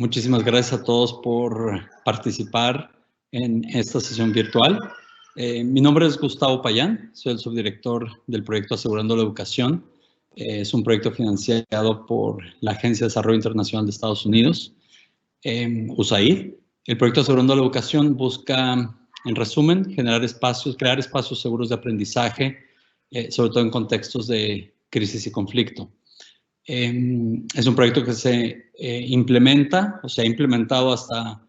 Muchísimas gracias a todos por participar en esta sesión virtual. Mi nombre es Gustavo Payán, soy el subdirector del proyecto Asegurando la Educación. Es un proyecto financiado por la Agencia de Desarrollo Internacional de Estados Unidos, USAID. El proyecto Asegurando la Educación busca, en resumen, crear espacios seguros de aprendizaje, sobre todo en contextos de crisis y conflicto. Es un proyecto que se implementa o se ha implementado hasta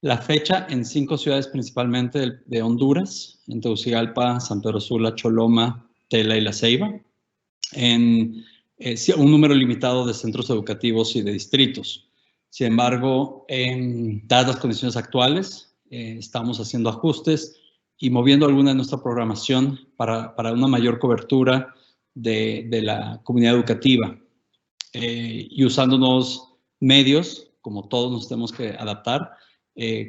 la fecha en 5 ciudades principalmente de Honduras, en Tegucigalpa, San Pedro Sula, Choloma, Tela y La Ceiba, en un número limitado de centros educativos y de distritos. Sin embargo, dadas las condiciones actuales, estamos haciendo ajustes y moviendo alguna de nuestra programación para una mayor cobertura de la comunidad educativa. Y usando unos medios, como todos nos tenemos que adaptar,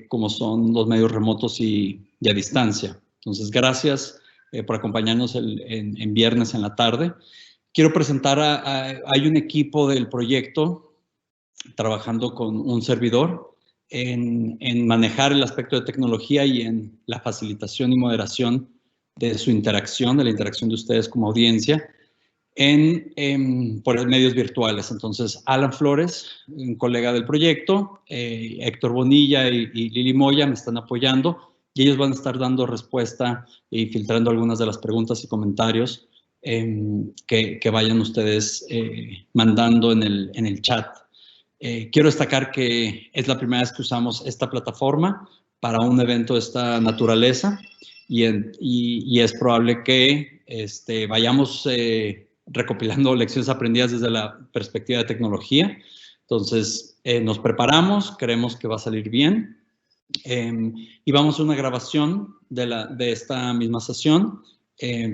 como son los medios remotos y a distancia. Entonces, gracias por acompañarnos en viernes en la tarde. Quiero presentar, hay un equipo del proyecto trabajando con un servidor en manejar el aspecto de tecnología y en la facilitación y moderación de su interacción, de la interacción de ustedes como audiencia, por medios virtuales. Entonces, Alan Flores, un colega del proyecto, Héctor Bonilla y Lili Moya me están apoyando y ellos van a estar dando respuesta y filtrando algunas de las preguntas y comentarios que vayan ustedes mandando en el chat. Quiero destacar que es la primera vez que usamos esta plataforma para un evento de esta naturaleza y es probable que vayamos recopilando lecciones aprendidas desde la perspectiva de tecnología. Entonces, nos preparamos, creemos que va a salir bien. Y vamos a hacer una grabación de esta misma sesión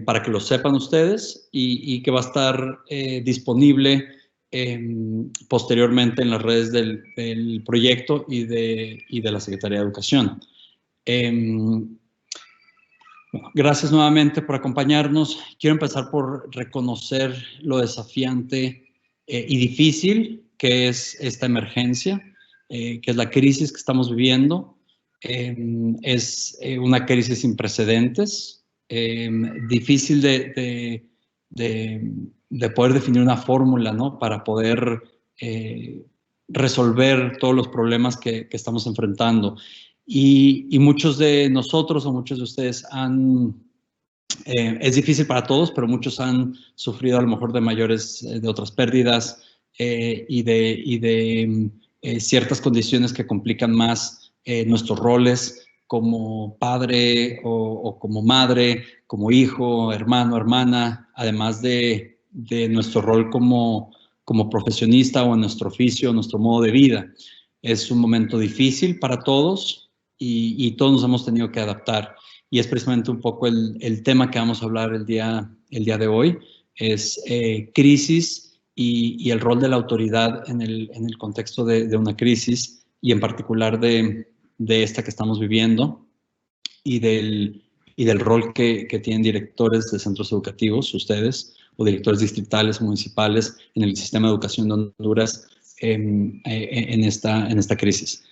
para que lo sepan ustedes y que va a estar disponible posteriormente en las redes del proyecto y de la Secretaría de Educación. Gracias nuevamente por acompañarnos. Quiero empezar por reconocer lo desafiante y difícil que es esta emergencia, que es la crisis que estamos viviendo. Es una crisis sin precedentes, difícil de poder definir una fórmula, ¿no?, para poder resolver todos los problemas que estamos enfrentando. Y muchos de nosotros o muchos de ustedes es difícil para todos, pero muchos han sufrido a lo mejor de otras pérdidas y de ciertas condiciones que complican más nuestros roles como padre o como madre, como hijo, hermano, hermana, además de nuestro rol como profesionista o en nuestro oficio, nuestro modo de vida. Es un momento difícil para todos. Y todos nos hemos tenido que adaptar. Y es precisamente un poco el tema que vamos a hablar el día de hoy, es crisis y el rol de la autoridad en el contexto de una crisis, y en particular de esta que estamos viviendo, y del rol que tienen directores de centros educativos, ustedes, o directores distritales o municipales en el sistema de educación de Honduras en esta crisis.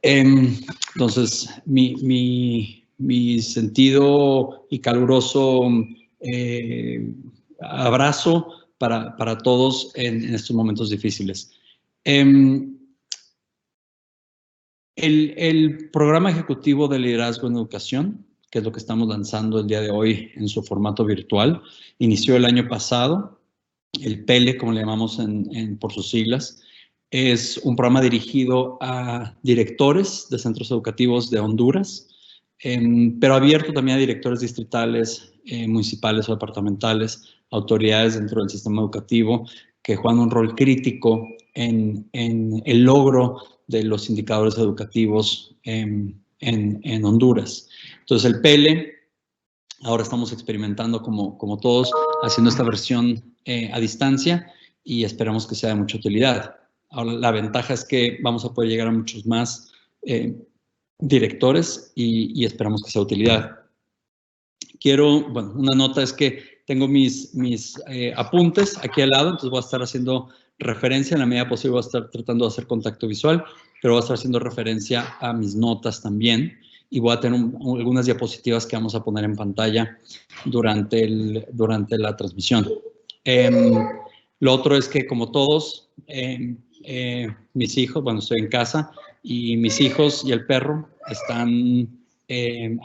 Entonces, mi sentido y caluroso abrazo para todos en estos momentos difíciles. El programa ejecutivo de liderazgo en educación, que es lo que estamos lanzando el día de hoy en su formato virtual, inició el año pasado. El PELE, como le llamamos por sus siglas, es un programa dirigido a directores de centros educativos de Honduras, pero abierto también a directores distritales, municipales o departamentales, autoridades dentro del sistema educativo que juegan un rol crítico en el logro de los indicadores educativos en Honduras. Entonces, el PELE, ahora estamos experimentando como todos, haciendo esta versión a distancia, y esperamos que sea de mucha utilidad. Ahora, la ventaja es que vamos a poder llegar a muchos más directores y esperamos que sea de utilidad. Una nota es que tengo mis apuntes aquí al lado, entonces voy a estar haciendo referencia en la medida posible, voy a estar tratando de hacer contacto visual. pero voy a estar haciendo referencia a mis notas también y voy a tener algunas diapositivas que vamos a poner en pantalla durante la transmisión. Lo otro es que, como todos, mis hijos, bueno, estoy en casa y mis hijos y el perro están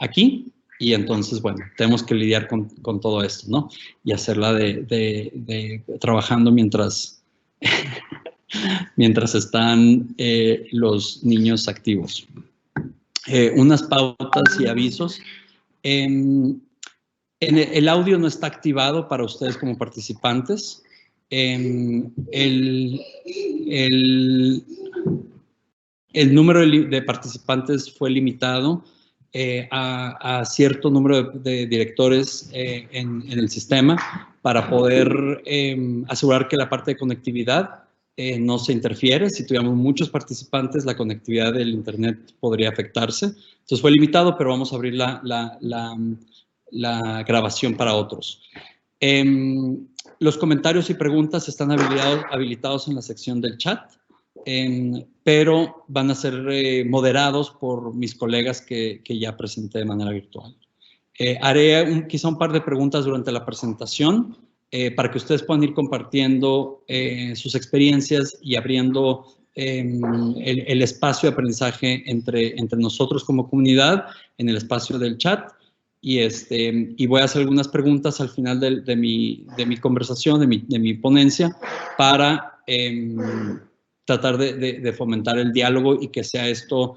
aquí y entonces, bueno, tenemos que lidiar con todo esto, ¿no? Y hacerla trabajando mientras están los niños activos. Unas pautas y avisos. El audio no está activado para ustedes como participantes. El número de participantes fue limitado a cierto número de directores en el sistema para poder asegurar que la parte de conectividad no se interfiere. Si tuviéramos muchos participantes, la conectividad del internet podría afectarse. Entonces fue limitado, pero vamos a abrir la grabación para otros. Los comentarios y preguntas están habilitados en la sección del chat, pero van a ser moderados por mis colegas que ya presenté de manera virtual. Haré quizá un par de preguntas durante la presentación para que ustedes puedan ir compartiendo sus experiencias y abriendo el espacio de aprendizaje entre nosotros como comunidad en el espacio del chat. Y voy a hacer algunas preguntas al final de mi conversación, de mi ponencia, para tratar de fomentar el diálogo y que sea esto,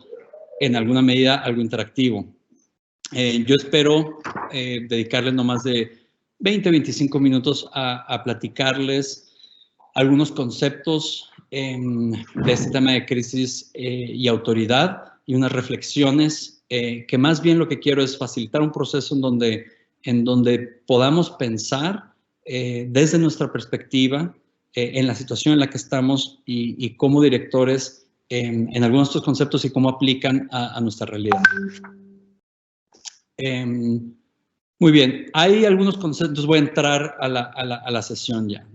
en alguna medida, algo interactivo. Yo espero dedicarles no más de 20, 25 minutos a platicarles algunos conceptos de este tema de crisis y autoridad y unas reflexiones que más bien lo que quiero es facilitar un proceso en donde podamos pensar desde nuestra perspectiva en la situación en la que estamos y como directores en algunos de estos conceptos y cómo aplican a nuestra realidad. Muy bien, hay algunos conceptos, voy a entrar a la sesión ya.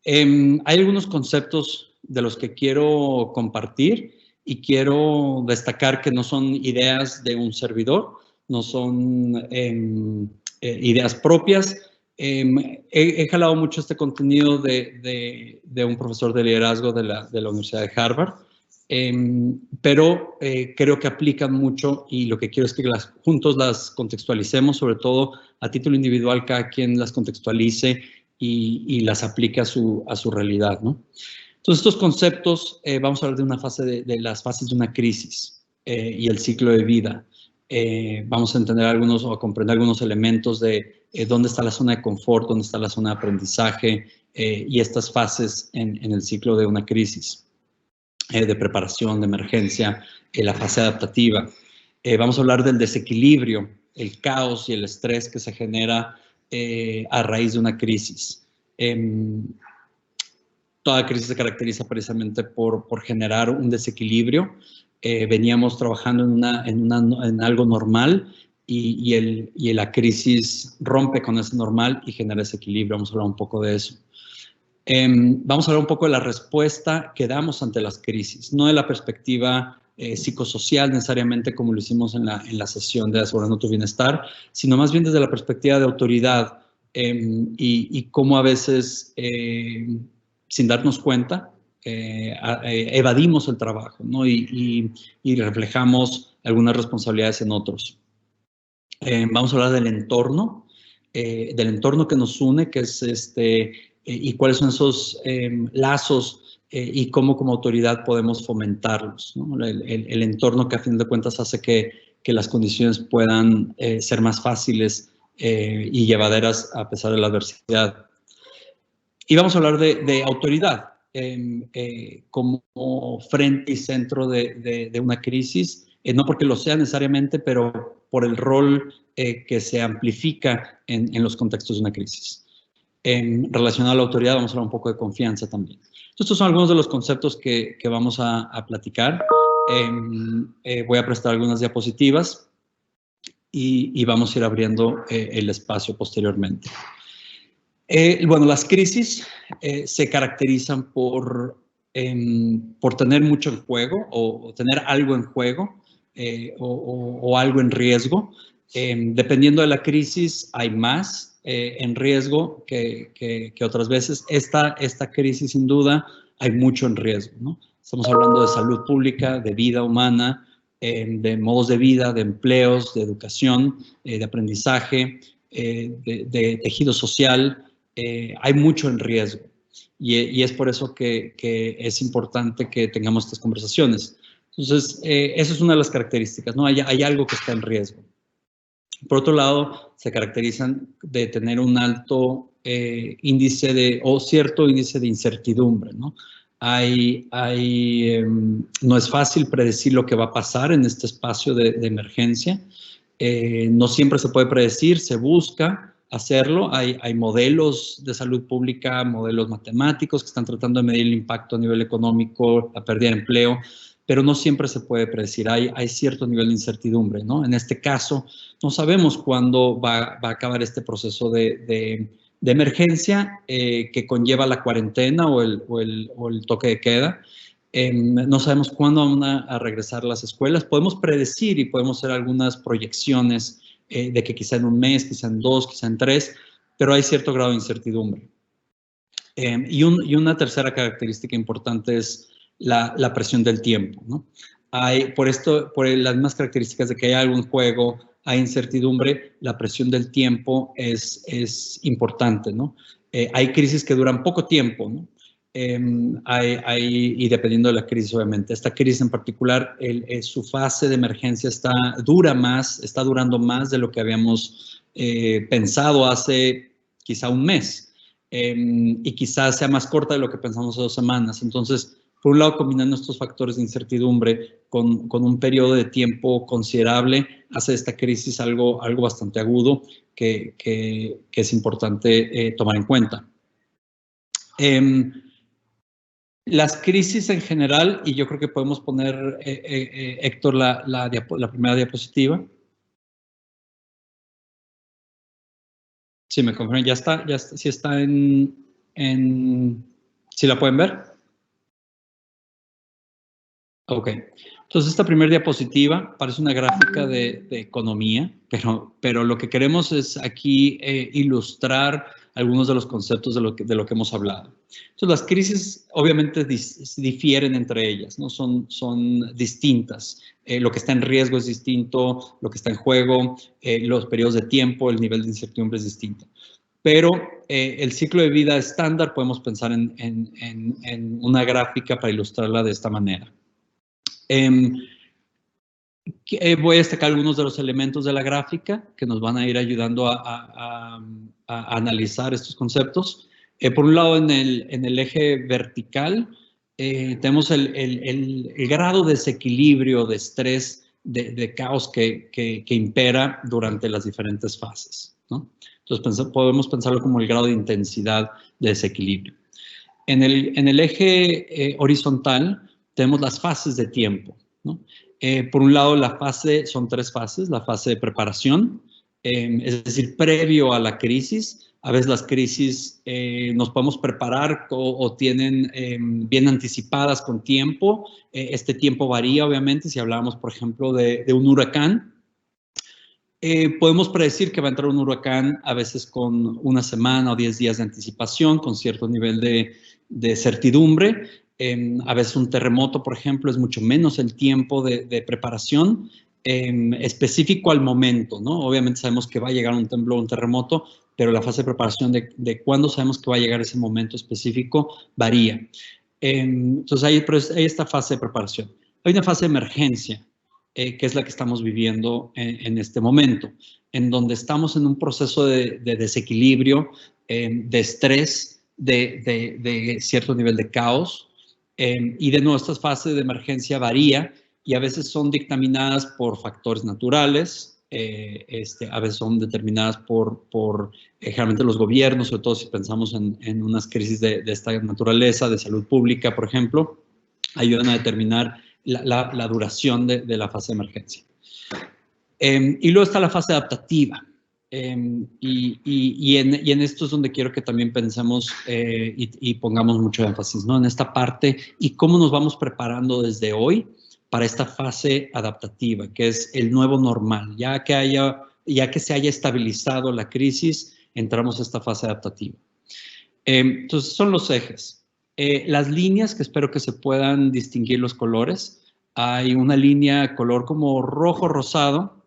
Hay algunos conceptos de los que quiero compartir y quiero destacar que no son ideas de un servidor, no son ideas propias. He jalado mucho este contenido de un profesor de liderazgo de la Universidad de Harvard, pero creo que aplican mucho y lo que quiero es que juntos las contextualicemos, sobre todo a título individual, cada quien las contextualice y las aplique a su realidad, ¿no? Entonces, estos conceptos, vamos a hablar de una fase de las fases de una crisis y el ciclo de vida. Vamos a entender algunos o a comprender algunos elementos de dónde está la zona de confort, dónde está la zona de aprendizaje y estas fases en el ciclo de una crisis, de preparación, de emergencia, la fase adaptativa. Vamos a hablar del desequilibrio, el caos y el estrés que se genera a raíz de una crisis. Toda crisis se caracteriza precisamente por generar un desequilibrio. Veníamos trabajando en algo normal y la crisis rompe con ese normal y genera ese equilibrio. Vamos a hablar un poco de eso. Vamos a hablar un poco de la respuesta que damos ante las crisis, no de la perspectiva psicosocial necesariamente como lo hicimos en la sesión de Asegurando tu Bienestar, sino más bien desde la perspectiva de autoridad y cómo a veces, sin darnos cuenta, evadimos el trabajo, ¿no? y reflejamos algunas responsabilidades en otros. Vamos a hablar del entorno que nos une, que es y cuáles son esos lazos y cómo como autoridad podemos fomentarlos, ¿no? El entorno que a fin de cuentas hace que las condiciones puedan ser más fáciles y llevaderas a pesar de la adversidad. Y vamos a hablar de autoridad como frente y centro de una crisis, no porque lo sea necesariamente, pero por el rol que se amplifica en los contextos de una crisis. Relacionado a la autoridad, vamos a hablar un poco de confianza también. Estos son algunos de los conceptos que vamos a platicar. Voy a prestar algunas diapositivas y vamos a ir abriendo el espacio posteriormente. Bueno, las crisis se caracterizan por por tener mucho en juego o tener algo en juego o algo en riesgo. Dependiendo de la crisis, hay más en riesgo que otras veces. Esta crisis, sin duda, hay mucho en riesgo, ¿no? Estamos hablando de salud pública, de vida humana, de modos de vida, de empleos, de educación, de aprendizaje, de tejido social. Hay mucho en riesgo. Y es por eso que es importante que tengamos estas conversaciones. Entonces, eso es una de las características, ¿no? Hay algo que está en riesgo. Por otro lado, se caracterizan de tener un alto índice o cierto índice de incertidumbre, ¿no? No es fácil predecir lo que va a pasar en este espacio de emergencia. No siempre se puede predecir, se busca hacerlo. Hay modelos de salud pública, modelos matemáticos que están tratando de medir el impacto a nivel económico, la pérdida de empleo, pero no siempre se puede predecir. Hay cierto nivel de incertidumbre, ¿no? En este caso, no sabemos cuándo va a acabar este proceso de emergencia que conlleva la cuarentena o el toque de queda. No sabemos cuándo van a regresar las escuelas. Podemos predecir y podemos hacer algunas proyecciones de que quizá en un mes, quizá en 2, quizá en 3, pero hay cierto grado de incertidumbre. Y una tercera característica importante es la presión del tiempo, ¿no? Por las mismas características de que hay algo en juego, hay incertidumbre, la presión del tiempo es importante, ¿no? Hay crisis que duran poco tiempo, ¿no? Y dependiendo de la crisis, obviamente. Esta crisis en particular, su fase de emergencia está durando más de lo que habíamos pensado hace quizá un mes. Y quizás sea más corta de lo que pensamos hace 2 semanas. Entonces, por un lado, combinando estos factores de incertidumbre con un periodo de tiempo considerable, hace esta crisis algo bastante agudo que es importante tomar en cuenta. Las crisis en general, y yo creo que podemos poner, Héctor, la primera diapositiva. Sí, me confirman, ya está, sí está ¿sí la pueden ver? Ok, entonces esta primera diapositiva parece una gráfica de economía, pero lo que queremos es aquí ilustrar algunos de los conceptos de lo que hemos hablado. Entonces las crisis obviamente difieren entre ellas, ¿no? Son distintas. Lo que está en riesgo es distinto, lo que está en juego, los periodos de tiempo, el nivel de incertidumbre es distinto. Pero el ciclo de vida estándar podemos pensar en una gráfica para ilustrarla de esta manera. Voy a destacar algunos de los elementos de la gráfica que nos van a ir ayudando a analizar estos conceptos. Por un lado, en el eje vertical, tenemos el grado de desequilibrio, de estrés, de caos que impera durante las diferentes fases, ¿no? Entonces, podemos pensarlo como el grado de intensidad de desequilibrio. En el eje horizontal, tenemos las fases de tiempo, ¿no? Por un lado, son 3 fases. La fase de preparación, es decir, previo a la crisis. A veces las crisis nos podemos preparar o tienen bien anticipadas con tiempo. Este tiempo varía, obviamente. Si hablamos, por ejemplo, de un huracán, podemos predecir que va a entrar un huracán a veces con 1 semana o 10 días de anticipación, con cierto nivel de certidumbre. A veces un terremoto, por ejemplo, es mucho menos el tiempo de preparación específico al momento, ¿no? Obviamente sabemos que va a llegar un temblor, un terremoto, pero la fase de preparación de cuándo sabemos que va a llegar ese momento específico varía. Entonces hay esta fase de preparación. Hay una fase de emergencia, que es la que estamos viviendo en este momento, en donde estamos en un proceso de desequilibrio, de estrés, de cierto nivel de caos. Y de nuevo, esta fase de emergencia varía y a veces son dictaminadas por factores naturales, a veces son determinadas por generalmente los gobiernos, sobre todo si pensamos en unas crisis de esta naturaleza, de salud pública, por ejemplo, ayudan a determinar la duración de la fase de emergencia. Y luego está la fase adaptativa. y en esto es donde quiero que también pensemos y pongamos mucho énfasis, ¿no? En esta parte y cómo nos vamos preparando desde hoy para esta fase adaptativa, que es el nuevo normal. Ya que se haya estabilizado la crisis, entramos a esta fase adaptativa. Entonces, son los ejes. Las líneas, que espero que se puedan distinguir los colores. Hay una línea color como rojo rosado,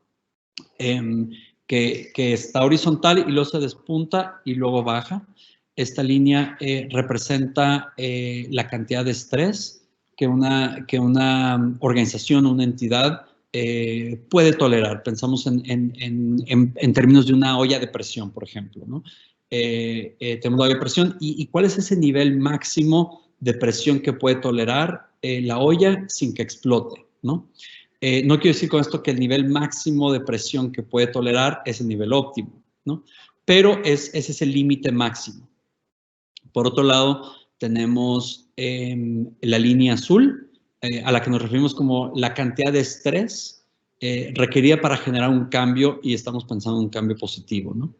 que está horizontal y luego se despunta y luego baja. Esta línea representa la cantidad de estrés que una organización, una entidad puede tolerar. Pensamos en términos de una olla de presión, por ejemplo, ¿no? Tenemos la olla de presión y ¿cuál es ese nivel máximo de presión que puede tolerar la olla sin que explote, ¿no? No quiero decir con esto que el nivel máximo de presión que puede tolerar es el nivel óptimo, ¿no? Pero ese es el límite máximo. Por otro lado, tenemos la línea azul, a la que nos referimos como la cantidad de estrés requerida para generar un cambio y estamos pensando en un cambio positivo, ¿no?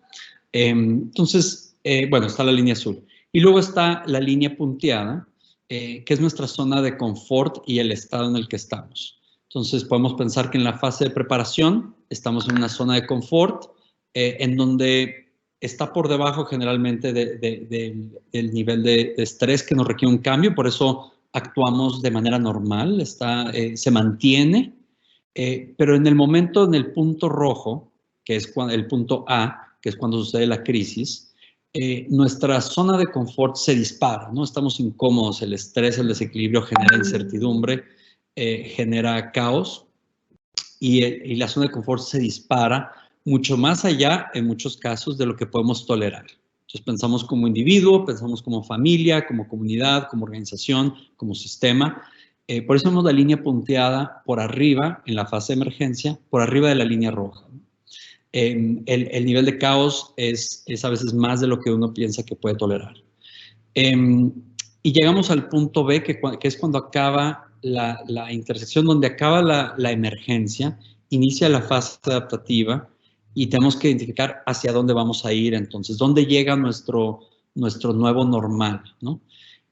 Entonces, bueno, está la línea azul. Y luego está la línea punteada, que es nuestra zona de confort y el estado en el que estamos. Entonces, podemos pensar que en la fase de preparación estamos en una zona de confort, en donde está por debajo generalmente del nivel de estrés que nos requiere un cambio, por eso actuamos de manera normal, se mantiene, pero en el momento, en el punto rojo, que es el punto A, que es cuando sucede la crisis, nuestra zona de confort se dispara, ¿no? Estamos incómodos, el estrés, el desequilibrio genera incertidumbre, genera caos y la zona de confort se dispara mucho más allá, en muchos casos, de lo que podemos tolerar. Entonces pensamos como individuo, pensamos como familia, como comunidad, como organización, como sistema. Por eso vemos la línea punteada por arriba, en la fase de emergencia, por arriba de la línea roja. El nivel de caos es a veces más de lo que uno piensa que puede tolerar. Y llegamos al punto B, que es cuando acaba la intersección, donde acaba la emergencia, inicia la fase adaptativa y tenemos que identificar hacia dónde vamos a ir entonces, dónde llega nuestro nuevo normal, ¿no?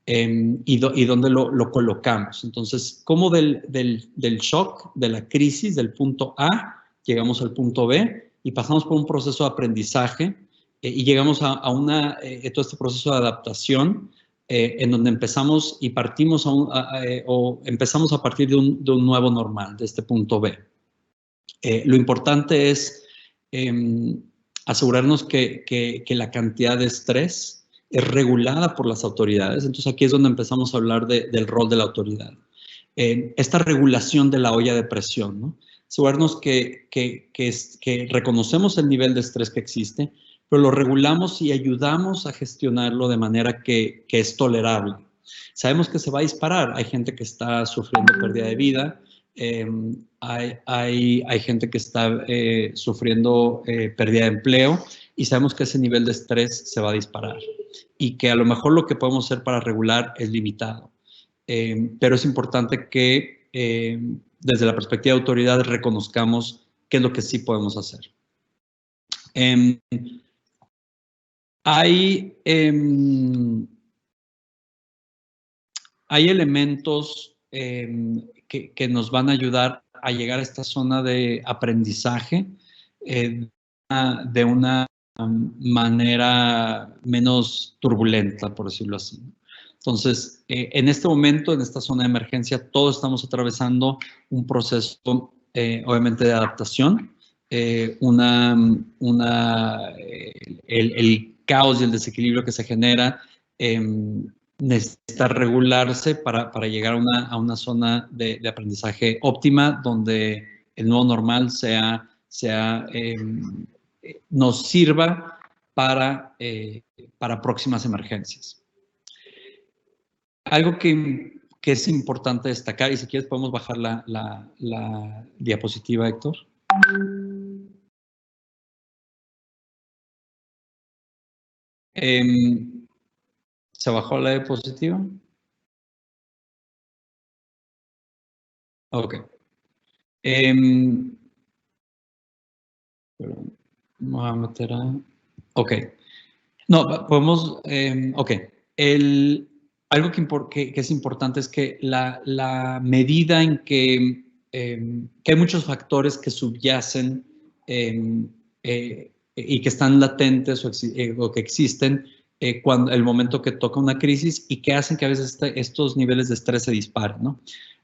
Y dónde lo colocamos. Entonces, ¿cómo del shock, de la crisis, del punto A, llegamos al punto B y pasamos por un proceso de aprendizaje y llegamos a todo este proceso de adaptación en donde empezamos y partimos o empezamos a partir de un nuevo normal, de este punto B. Lo importante es asegurarnos que la cantidad de estrés es regulada por las autoridades. Entonces aquí es donde empezamos a hablar del rol de la autoridad. Esta regulación de la olla de presión, ¿no? Asegurarnos que reconocemos el nivel de estrés que existe, pero lo regulamos y ayudamos a gestionarlo de manera que es tolerable. Sabemos que se va a disparar. Hay gente que está sufriendo pérdida de vida, hay gente que está sufriendo pérdida de empleo y sabemos que ese nivel de estrés se va a disparar y que a lo mejor lo que podemos hacer para regular es limitado. Pero es importante que desde la perspectiva de autoridad reconozcamos qué es lo que sí podemos hacer. Hay elementos que nos van a ayudar a llegar a esta zona de aprendizaje de una manera menos turbulenta, por decirlo así. Entonces, en este momento, en esta zona de emergencia, todos estamos atravesando un proceso, obviamente, de adaptación. El caos y el desequilibrio que se genera necesita regularse para llegar a una zona de aprendizaje óptima donde el nuevo normal nos sirva para próximas emergencias. Algo que es importante destacar, y si quieres podemos bajar la diapositiva, Héctor. ¿Se bajó la diapositiva? Ok. Perdón. Me voy a meter a... Ok. No, podemos... ok. Algo que es importante es que la medida en que hay muchos factores que subyacen y que están latentes o que existen cuando el momento que toca una crisis y que hacen que a veces estos niveles de estrés se disparen, ¿no?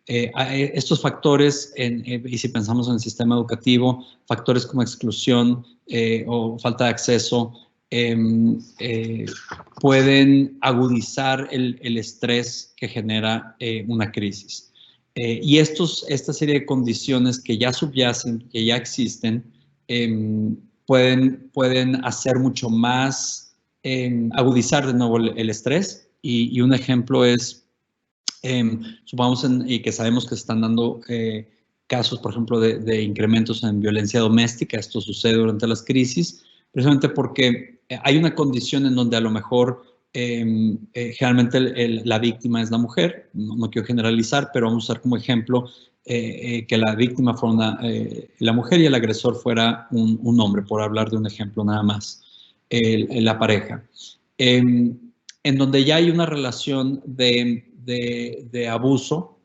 Estos factores, y si pensamos en el sistema educativo, factores como exclusión o falta de acceso, pueden agudizar el estrés que genera una crisis. Y esta serie de condiciones que ya subyacen, que ya existen, pueden hacer mucho más, agudizar de nuevo el estrés. Y un ejemplo es, supongamos, y que sabemos que se están dando casos, por ejemplo, de incrementos en violencia doméstica. Esto sucede durante las crisis, precisamente porque hay una condición en donde a lo mejor generalmente la víctima es la mujer. No quiero generalizar, pero vamos a usar como ejemplo que la víctima fuera la mujer y el agresor fuera un hombre, por hablar de un ejemplo nada más, la pareja. En donde ya hay una relación de abuso,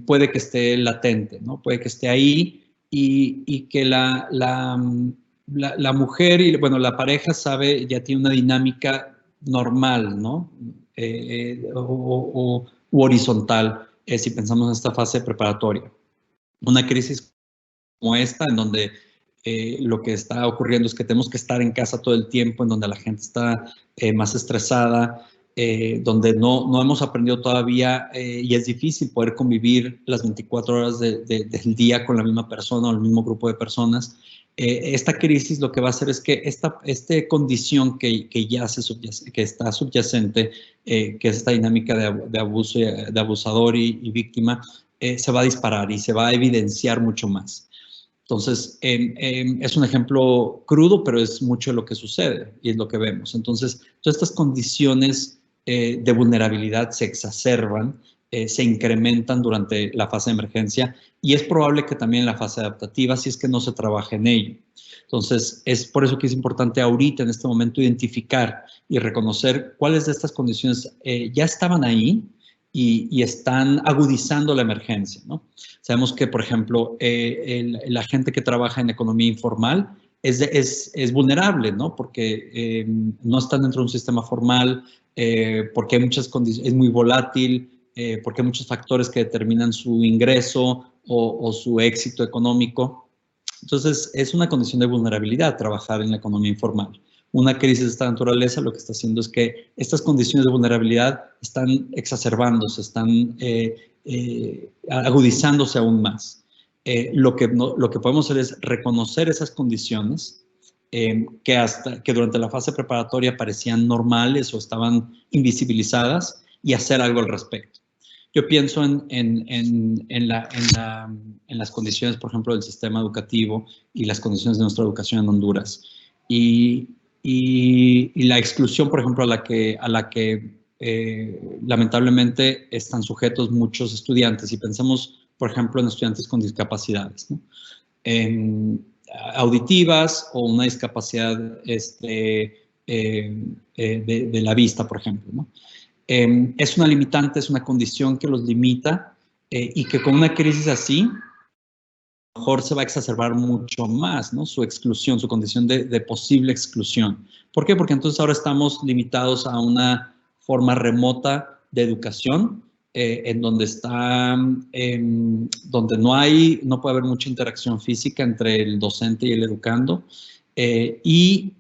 puede que esté latente, ¿no? Puede que esté ahí y que la mujer y, bueno, la pareja sabe, ya tiene una dinámica normal, ¿no? U horizontal, si pensamos en esta fase preparatoria. Una crisis como esta, en donde lo que está ocurriendo es que tenemos que estar en casa todo el tiempo, en donde la gente está más estresada, donde no hemos aprendido todavía y es difícil poder convivir las 24 horas del día con la misma persona o el mismo grupo de personas. Esta crisis lo que va a hacer es que esta condición que ya que está subyacente, que es esta dinámica de abuso, de abusador y víctima, se va a disparar y se va a evidenciar mucho más. Entonces, es un ejemplo crudo, pero es mucho lo que sucede y es lo que vemos. Entonces, todas estas condiciones de vulnerabilidad se exacerban, se incrementan durante la fase de emergencia y es probable que también en la fase adaptativa, si es que no se trabaja en ello. Entonces, es por eso que es importante ahorita, en este momento, identificar y reconocer cuáles de estas condiciones ya estaban ahí y están agudizando la emergencia, ¿no? Sabemos que, por ejemplo, la gente que trabaja en economía informal es vulnerable, ¿no? Porque no están dentro de un sistema formal, porque hay muchas condiciones, es muy volátil, porque hay muchos factores que determinan su ingreso o su éxito económico. Entonces, es una condición de vulnerabilidad trabajar en la economía informal. Una crisis de esta naturaleza lo que está haciendo es que estas condiciones de vulnerabilidad están exacerbándose, están agudizándose aún más. Lo que podemos hacer es reconocer esas condiciones que durante la fase preparatoria parecían normales o estaban invisibilizadas y hacer algo al respecto. Yo pienso en las condiciones, por ejemplo, del sistema educativo y las condiciones de nuestra educación en Honduras. Y la exclusión, por ejemplo, a la que lamentablemente están sujetos muchos estudiantes. Y pensemos, por ejemplo, en estudiantes con discapacidades, ¿no? Auditivas o una discapacidad de la vista, por ejemplo, ¿no? Es una limitante, es una condición que los limita y que con una crisis así, a lo mejor se va a exacerbar mucho más, ¿no? Su exclusión, su condición de posible exclusión. ¿Por qué? Porque entonces ahora estamos limitados a una forma remota de educación en donde donde no puede haber mucha interacción física entre el docente y el educando. Y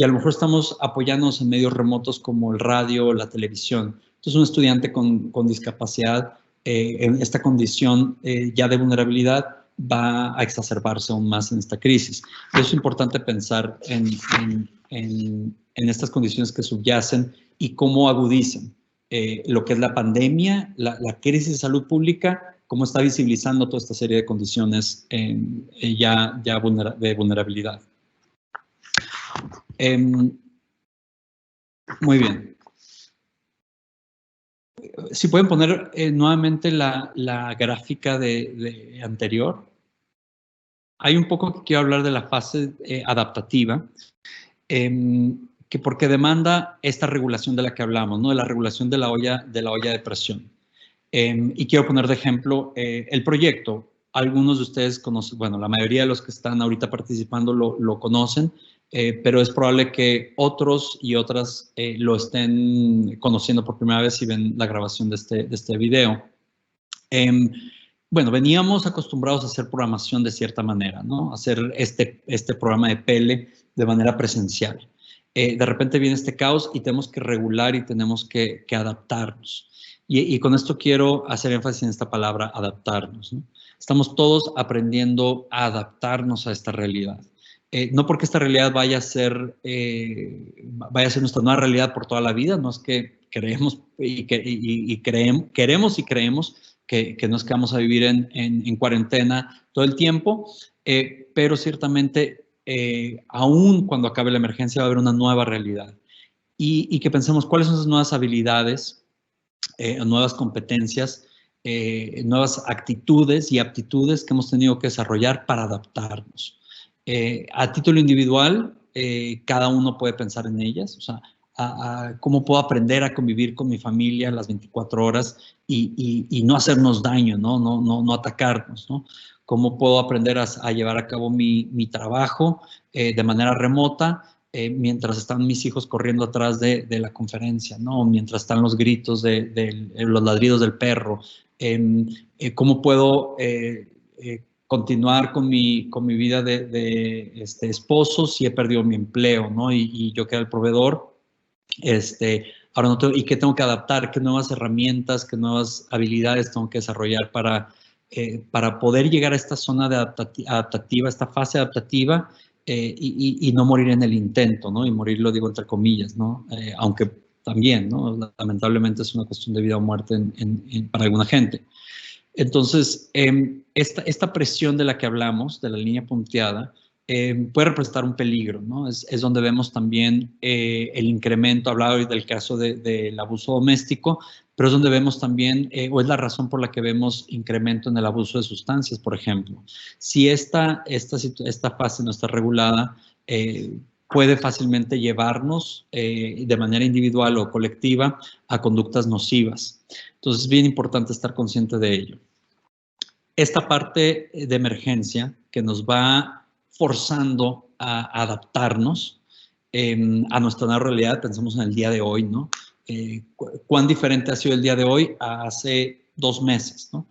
a lo mejor estamos apoyándonos en medios remotos como el radio o la televisión. Entonces, un estudiante con discapacidad en esta condición ya de vulnerabilidad va a exacerbarse aún más en esta crisis. Es importante pensar en estas condiciones que subyacen y cómo agudizan lo que es la pandemia, la crisis de salud pública, cómo está visibilizando toda esta serie de condiciones ya de vulnerabilidad. Muy bien. Si pueden poner nuevamente la gráfica de anterior. hay un poco que quiero hablar de la fase adaptativa, que porque demanda esta regulación de la que hablamos, ¿no? De la regulación de la olla de presión. Y quiero poner de ejemplo el proyecto. Algunos de ustedes conocen, bueno, la mayoría de los que están ahorita participando lo conocen, pero es probable que otros y otras lo estén conociendo por primera vez si ven la grabación de este video. Bueno, veníamos acostumbrados a hacer programación de cierta manera, ¿no? Hacer este programa de PL de manera presencial. De repente viene este caos y tenemos que regular y tenemos que adaptarnos. Y con esto quiero hacer énfasis en esta palabra, adaptarnos, ¿no? Estamos todos aprendiendo a adaptarnos a esta realidad. No porque esta realidad vaya a ser nuestra nueva realidad por toda la vida, no es que creemos queremos y creemos que nos quedamos a vivir en cuarentena todo el tiempo, pero ciertamente aún cuando acabe la emergencia va a haber una nueva realidad. Y que pensemos cuáles son esas nuevas habilidades, nuevas competencias, nuevas actitudes y aptitudes que hemos tenido que desarrollar para adaptarnos. A título individual, cada uno puede pensar en ellas, o sea, cómo puedo aprender a convivir con mi familia las 24 horas y no hacernos daño, no atacarnos, ¿no? Cómo puedo aprender a llevar a cabo mi trabajo de manera remota mientras están mis hijos corriendo atrás de la conferencia, ¿no? Mientras están los gritos los ladridos del perro. Cómo puedo continuar con mi vida de esposo si he perdido mi empleo, ¿no? Y yo que era el proveedor, ahora no tengo, y qué tengo que adaptar, qué nuevas herramientas, qué nuevas habilidades tengo que desarrollar para poder llegar a esta zona de adaptativa, esta fase adaptativa y no morir en el intento, ¿no? Y morir, lo digo entre comillas, ¿no? Aunque también, ¿no? Lamentablemente es una cuestión de vida o muerte para alguna gente. Entonces, esta presión de la que hablamos, de la línea punteada, puede representar un peligro, ¿no? Es donde vemos también el incremento, hablaba hoy del caso del abuso doméstico, pero es donde vemos también, o es la razón por la que vemos incremento en el abuso de sustancias, por ejemplo. Si esta fase no está regulada, puede fácilmente llevarnos de manera individual o colectiva a conductas nocivas. Entonces, es bien importante estar consciente de ello. Esta parte de emergencia que nos va forzando a adaptarnos a nuestra nueva realidad, pensemos en el día de hoy, ¿no? ¿Cuán diferente ha sido el día de hoy a hace 2 meses, ¿no?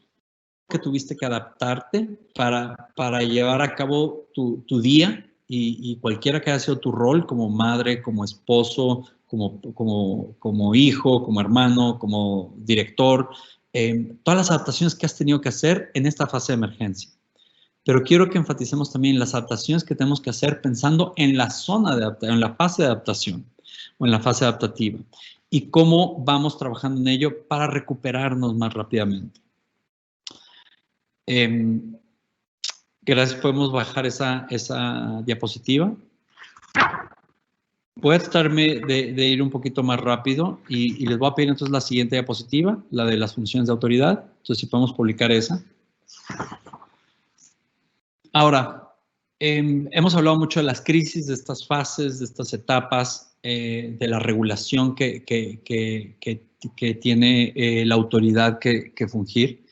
Que tuviste que adaptarte para llevar a cabo tu día y cualquiera que haya sido tu rol como madre, como esposo, como hijo, como hermano, como director, todas las adaptaciones que has tenido que hacer en esta fase de emergencia. Pero quiero que enfaticemos también las adaptaciones que tenemos que hacer pensando en la en la fase de adaptación o en la fase adaptativa y cómo vamos trabajando en ello para recuperarnos más rápidamente. Gracias, podemos bajar esa diapositiva. Voy a tratarme de ir un poquito más rápido y les voy a pedir entonces la siguiente diapositiva, la de las funciones de autoridad. Entonces, si podemos publicar esa. Ahora, hemos hablado mucho de las crisis, de estas fases, de estas etapas, de la regulación que tiene la autoridad que fungir.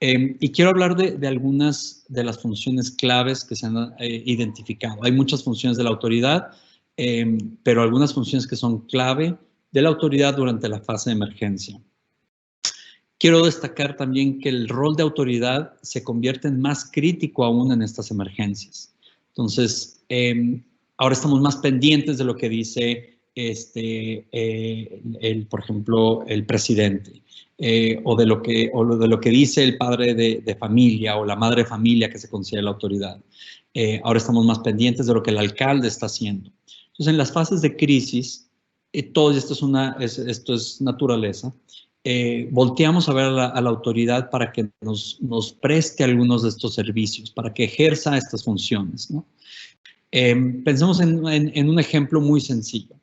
Y quiero hablar de algunas de las funciones claves que se han identificado. Hay muchas funciones de la autoridad, pero algunas funciones que son clave de la autoridad durante la fase de emergencia. Quiero destacar también que el rol de autoridad se convierte en más crítico aún en estas emergencias. Entonces, ahora estamos más pendientes de lo que dice, por ejemplo, el presidente, o de lo que dice el padre de familia o la madre de familia que se considera la autoridad. Ahora estamos más pendientes de lo que el alcalde está haciendo. Entonces, en las fases de crisis, todo esto es naturaleza. Volteamos a ver a la autoridad para que nos preste algunos de estos servicios, para que ejerza estas funciones, ¿no? Pensemos en un ejemplo muy sencillo.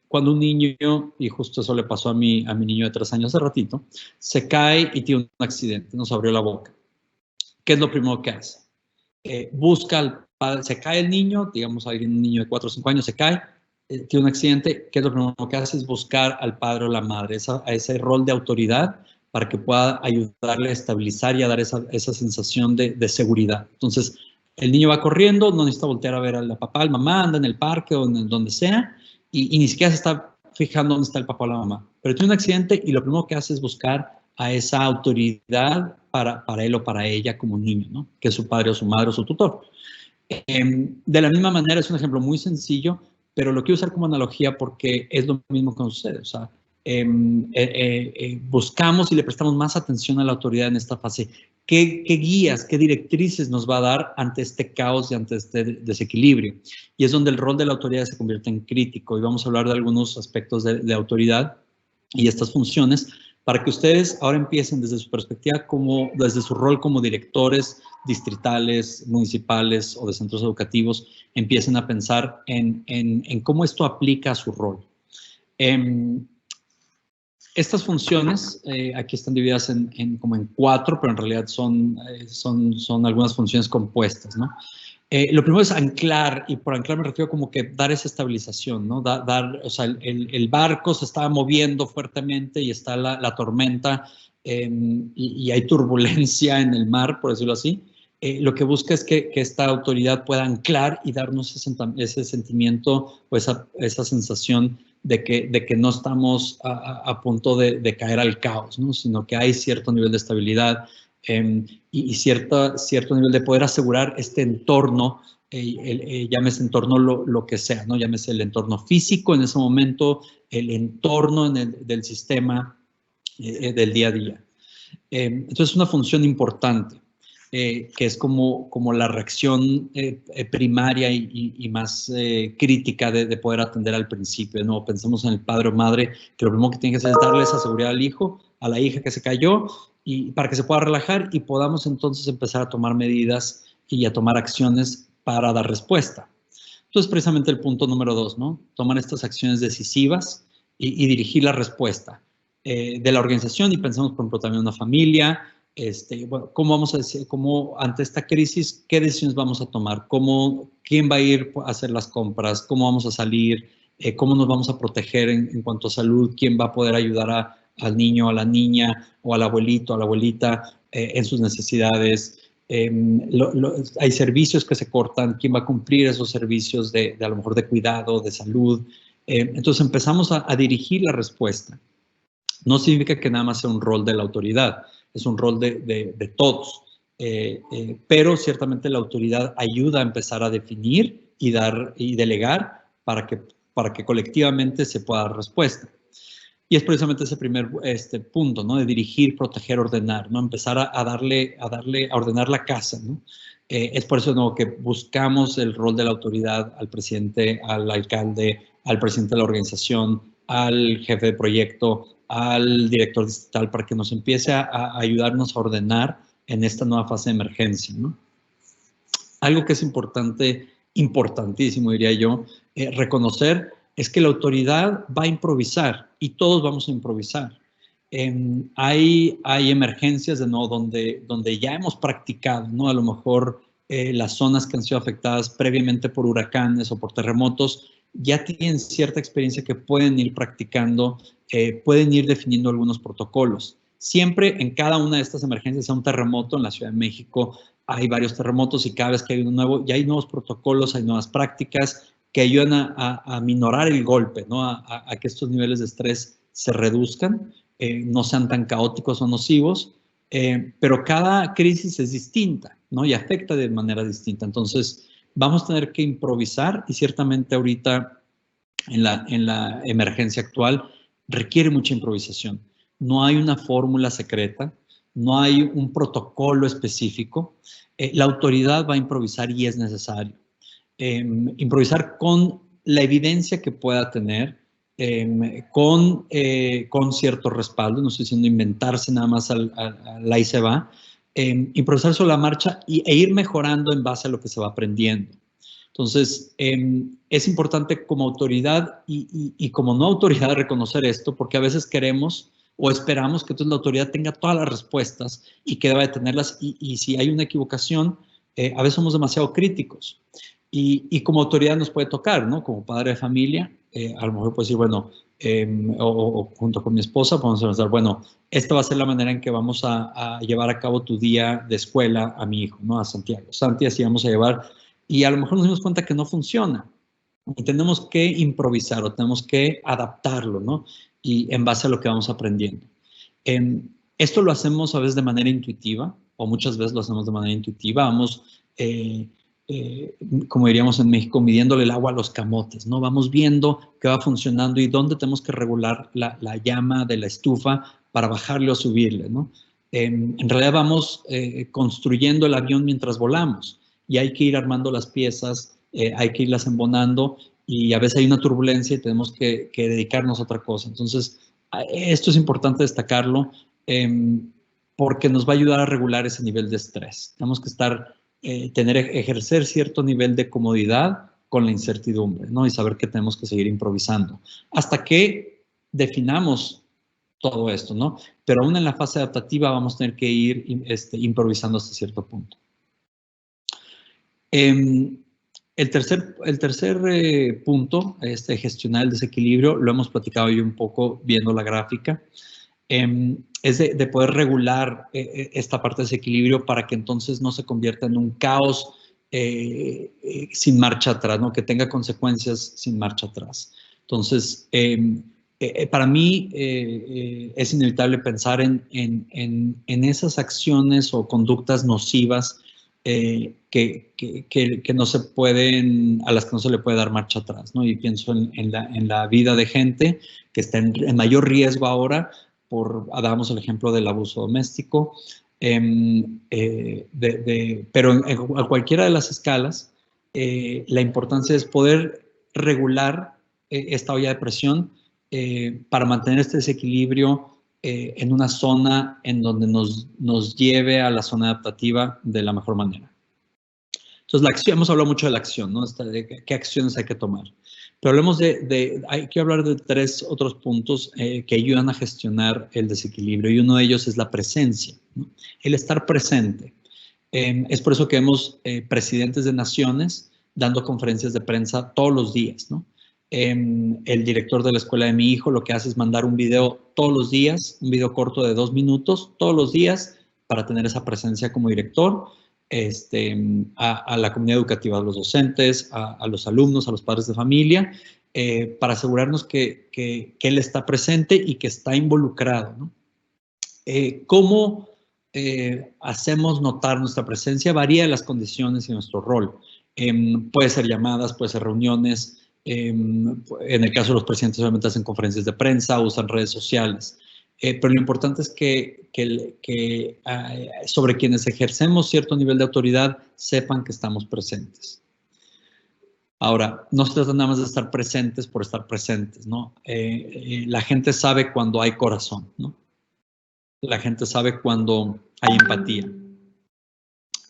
Cuando un niño, y justo eso le pasó a mi niño de 3 años hace ratito, se cae y tiene un accidente, nos abrió la boca. ¿Qué es lo primero que hace? busca al padre, se cae el niño, digamos, un niño de 4 o 5 años se cae, tiene un accidente, ¿qué es lo primero que hace? Es buscar al padre o la madre, a ese rol de autoridad para que pueda ayudarle a estabilizar y a dar esa sensación de seguridad. Entonces, el niño va corriendo, no necesita voltear a ver a la papá, la mamá, anda en el parque o en donde sea, y ni siquiera se está fijando dónde está el papá o la mamá. Pero tiene un accidente y lo primero que hace es buscar a esa autoridad para él o para ella como niño, ¿no? Que es su padre o su madre o su tutor. De la misma manera, es un ejemplo muy sencillo, pero lo quiero usar como analogía porque es lo mismo que sucede. O sea, buscamos y le prestamos más atención a la autoridad en esta fase. ¿Qué guías, qué directrices nos va a dar ante este caos y ante este desequilibrio? Y es donde el rol de la autoridad se convierte en crítico. Y vamos a hablar de algunos aspectos de autoridad y estas funciones para que ustedes ahora empiecen desde su perspectiva, desde su rol como directores distritales, municipales o de centros educativos, empiecen a pensar en cómo esto aplica a su rol. Estas funciones, aquí están divididas como en 4, pero en realidad son algunas funciones compuestas, ¿no? Lo primero es anclar, y por anclar me refiero como que dar esa estabilización, ¿no? O sea, el barco se está moviendo fuertemente y está la tormenta y hay turbulencia en el mar, por decirlo así. Lo que busca es que esta autoridad pueda anclar y darnos ese sentimiento o esa sensación de que no estamos a punto de caer al caos, ¿no? Sino que hay cierto nivel de estabilidad y cierto nivel de poder asegurar este entorno, llámese entorno lo que sea, ¿no? Llámese el entorno físico en ese momento, el entorno del sistema del día a día. Entonces, es una función importante, que es como la reacción primaria y más crítica de poder atender al principio, ¿no? Pensemos en el padre o madre, que lo primero que tiene que hacer es darle esa seguridad al hijo, a la hija que se cayó, y para que se pueda relajar y podamos entonces empezar a tomar medidas y a tomar acciones para dar respuesta. Entonces, precisamente el punto número 2, ¿no? Tomar estas acciones decisivas y dirigir la respuesta de la organización, y pensemos, por ejemplo, también en una familia. Bueno, ¿cómo vamos a decir, ante esta crisis, qué decisiones vamos a tomar? ¿Quién va a ir a hacer las compras? ¿Cómo vamos a salir? ¿Cómo nos vamos a proteger en cuanto a salud? ¿Quién va a poder ayudar al niño, a la niña, o al abuelito, a la abuelita en sus necesidades? Hay servicios que se cortan. ¿Quién va a cumplir esos servicios a lo mejor de cuidado, de salud? Entonces empezamos a dirigir la respuesta. No significa que nada más sea un rol de la autoridad, es un rol de todos. Pero ciertamente la autoridad ayuda a empezar a definir y delegar para que colectivamente se pueda dar respuesta. Y es precisamente ese primer punto, ¿no? De dirigir, proteger, ordenar, ¿no? Empezar a ordenar la casa, ¿no? Es por eso, ¿no?, que buscamos el rol de la autoridad al presidente, al alcalde, al presidente de la organización, al jefe de proyecto, al director distrital, para que nos empiece a ayudarnos a ordenar en esta nueva fase de emergencia, ¿no? Algo que es importantísimo, diría yo, reconocer es que la autoridad va a improvisar y todos vamos a improvisar. Hay emergencias de nuevo donde ya hemos practicado, ¿no? A lo mejor las zonas que han sido afectadas previamente por huracanes o por terremotos ya tienen cierta experiencia que pueden ir practicando, pueden ir definiendo algunos protocolos. Siempre en cada una de estas emergencias, sea un terremoto en la Ciudad de México, hay varios terremotos y cada vez que hay uno nuevo, ya hay nuevos protocolos, hay nuevas prácticas que ayudan a minorar el golpe, ¿no? A que estos niveles de estrés se reduzcan, no sean tan caóticos o nocivos, pero cada crisis es distinta, ¿no? Y afecta de manera distinta. Entonces, vamos a tener que improvisar, y ciertamente ahorita en la emergencia actual requiere mucha improvisación. No hay una fórmula secreta, no hay un protocolo específico. La autoridad va a improvisar y es necesario. Improvisar con la evidencia que pueda tener, con cierto respaldo, no estoy diciendo inventarse nada más ahí se va, improvisar sobre la marcha e ir mejorando en base a lo que se va aprendiendo. Entonces, es importante como autoridad y como no autoridad reconocer esto, porque a veces queremos o esperamos que entonces la autoridad tenga todas las respuestas y que deba de tenerlas, y si hay una equivocación, a veces somos demasiado críticos. Y como autoridad nos puede tocar, ¿no? Como padre de familia, a lo mejor puedo decir, bueno, o junto con mi esposa podemos pensar, bueno, esta va a ser la manera en que vamos a llevar a cabo tu día de escuela a mi hijo, ¿no? A Santiago. Santi, así vamos a llevar. Y a lo mejor nos dimos cuenta que no funciona. Y tenemos que improvisar o tenemos que adaptarlo, ¿no? Y en base a lo que vamos aprendiendo. Esto lo hacemos a veces de manera intuitiva, o muchas veces lo hacemos de manera intuitiva. Vamos, como diríamos en México, midiéndole el agua a los camotes, ¿no? Vamos viendo qué va funcionando y dónde tenemos que regular la llama de la estufa para bajarle o subirle, ¿no? En realidad vamos construyendo el avión mientras volamos y hay que ir armando las piezas, hay que irlas embonando y a veces hay una turbulencia y tenemos que dedicarnos a otra cosa. Entonces, esto es importante destacarlo porque nos va a ayudar a regular ese nivel de estrés. Tenemos que ejercer cierto nivel de comodidad con la incertidumbre, ¿no? Y saber que tenemos que seguir improvisando hasta que definamos todo esto, ¿no? Pero aún en la fase adaptativa vamos a tener que ir improvisando hasta cierto punto. El tercer punto, gestionar el desequilibrio, lo hemos platicado hoy un poco viendo la gráfica, es de poder regular esta parte de desequilibrio para que entonces no se convierta en un caos sin marcha atrás, ¿no? Que tenga consecuencias sin marcha atrás. Entonces, para mí es inevitable pensar en esas acciones o conductas nocivas que no se pueden, a las que no se le puede dar marcha atrás, ¿no? Y pienso en la vida de gente que está en mayor riesgo ahora, damos el ejemplo del abuso doméstico, pero a cualquiera de las escalas, la importancia es poder regular esta olla de presión para mantener este desequilibrio en una zona en donde nos lleve a la zona adaptativa de la mejor manera. Entonces, la acción, hemos hablado mucho de la acción, ¿no? De qué acciones hay que tomar. Pero hablemos hay que hablar de 3 otros puntos que ayudan a gestionar el desequilibrio y uno de ellos es la presencia, ¿no? El estar presente. Es por eso que vemos presidentes de naciones dando conferencias de prensa todos los días, ¿no? El director de la escuela de mi hijo lo que hace es mandar un video todos los días, un video corto de 2 minutos, todos los días, para tener esa presencia como director a la comunidad educativa, a los docentes, a los alumnos, a los padres de familia, para asegurarnos que él está presente y que está involucrado, ¿no? ¿Cómo hacemos notar nuestra presencia? Varía de las condiciones y nuestro rol. Puede ser llamadas, puede ser reuniones. En el caso de los presidentes, obviamente hacen conferencias de prensa, usan redes sociales. Pero lo importante es que sobre quienes ejercemos cierto nivel de autoridad sepan que estamos presentes. Ahora, no se trata nada más de estar presentes por estar presentes, ¿no? La gente sabe cuando hay corazón, ¿no? La gente sabe cuando hay empatía.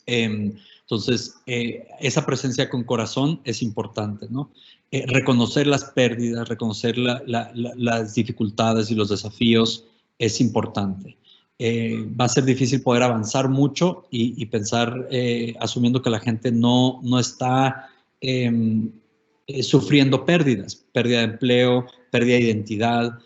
Entonces, esa presencia con corazón es importante, ¿no? Reconocer las pérdidas, reconocer las dificultades y los desafíos es importante. Va a ser difícil poder avanzar mucho y pensar, asumiendo que la gente no está sufriendo pérdidas, pérdida de empleo, pérdida de identidad,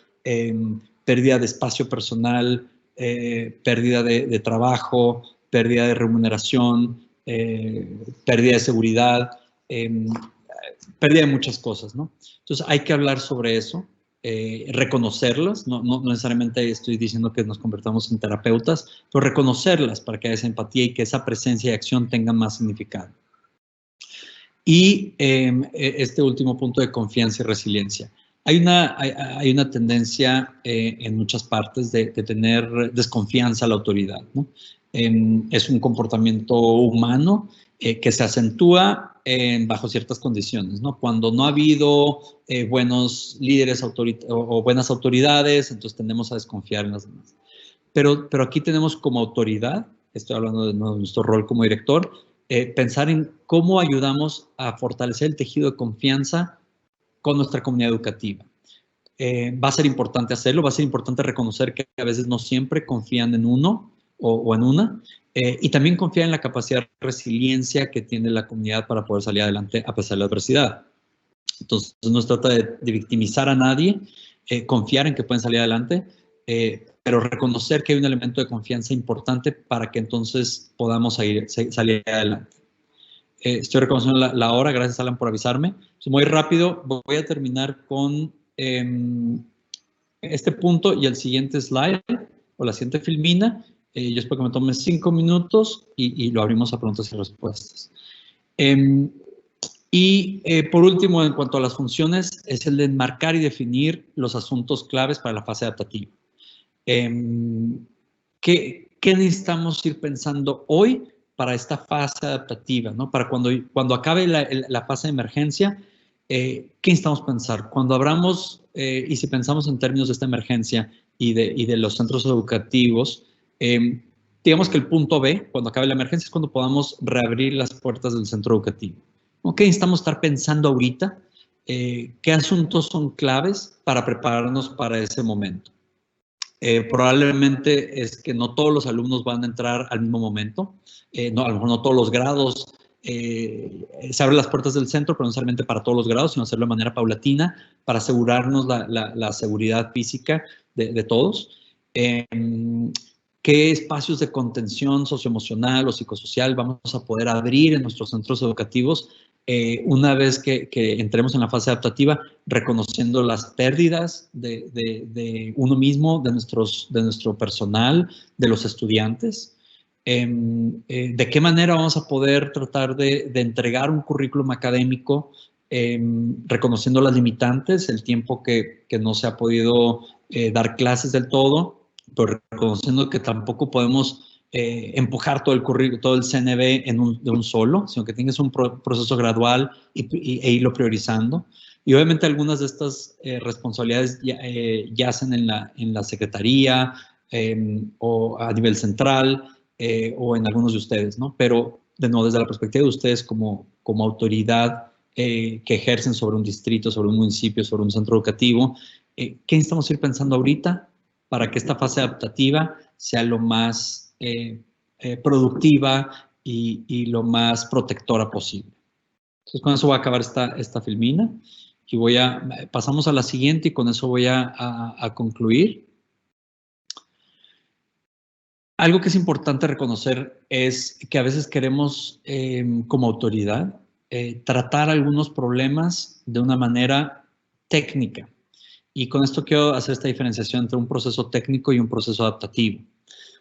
pérdida de espacio personal, pérdida de trabajo, pérdida de remuneración, pérdida de seguridad, pérdida de muchas cosas, ¿no? Entonces hay que hablar sobre eso, reconocerlas, no necesariamente estoy diciendo que nos convertamos en terapeutas, pero reconocerlas para que haya esa empatía y que esa presencia y acción tengan más significado. Y este último punto de confianza y resiliencia. Hay una tendencia en muchas partes de tener desconfianza a la autoridad, ¿no? Es un comportamiento humano que se acentúa bajo ciertas condiciones, ¿no? Cuando no ha habido buenos líderes o buenas autoridades, entonces tendemos a desconfiar en las demás. Pero aquí tenemos como autoridad, estoy hablando de nuestro rol como director, pensar en cómo ayudamos a fortalecer el tejido de confianza con nuestra comunidad educativa. Va a ser importante hacerlo, va a ser importante reconocer que a veces no siempre confían en uno o en una. Y también confiar en la capacidad de resiliencia que tiene la comunidad para poder salir adelante a pesar de la adversidad. Entonces, no se trata de victimizar a nadie, confiar en que pueden salir adelante, pero reconocer que hay un elemento de confianza importante para que entonces podamos salir adelante. Estoy reconociendo la hora, gracias Alan por avisarme. Entonces, muy rápido, voy a terminar con este punto y el siguiente slide, o la siguiente filmina. Yo espero que me tome 5 minutos y lo abrimos a preguntas y respuestas. Por último, en cuanto a las funciones, es el de enmarcar y definir los asuntos claves para la fase adaptativa. ¿Qué necesitamos ir pensando hoy para esta fase adaptativa, ¿no? Para cuando acabe la fase de emergencia, ¿qué necesitamos pensar? Cuando abramos, y si pensamos en términos de esta emergencia y de los centros educativos, digamos que el punto B, cuando acabe la emergencia, es cuando podamos reabrir las puertas del centro educativo. ¿Qué necesitamos estar pensando ahorita? ¿Qué asuntos son claves para prepararnos para ese momento? Probablemente es que no todos los alumnos van a entrar al mismo momento, a lo mejor no todos los grados, se abren las puertas del centro, pero no necesariamente para todos los grados, sino hacerlo de manera paulatina para asegurarnos la seguridad física de todos. ¿Qué espacios de contención socioemocional o psicosocial vamos a poder abrir en nuestros centros educativos una vez que entremos en la fase adaptativa, reconociendo las pérdidas de uno mismo, de nuestro personal, de los estudiantes? ¿De qué manera vamos a poder tratar de entregar un currículum académico reconociendo las limitantes, el tiempo que no se ha podido dar clases del todo, pero reconociendo que tampoco podemos empujar todo el CNB de un solo, sino que tienes un proceso gradual e irlo priorizando? Y obviamente algunas de estas responsabilidades yacen en la secretaría o a nivel central o en algunos de ustedes, ¿no? Pero, de nuevo, desde la perspectiva de ustedes como autoridad que ejercen sobre un distrito, sobre un municipio, sobre un centro educativo, ¿qué necesitamos ir pensando ahorita para que esta fase adaptativa sea lo más productiva y lo más protectora posible? Entonces, con eso voy a acabar esta filmina y pasamos a la siguiente y con eso voy a concluir. Algo que es importante reconocer es que a veces queremos, como autoridad, tratar algunos problemas de una manera técnica. Y con esto quiero hacer esta diferenciación entre un proceso técnico y un proceso adaptativo.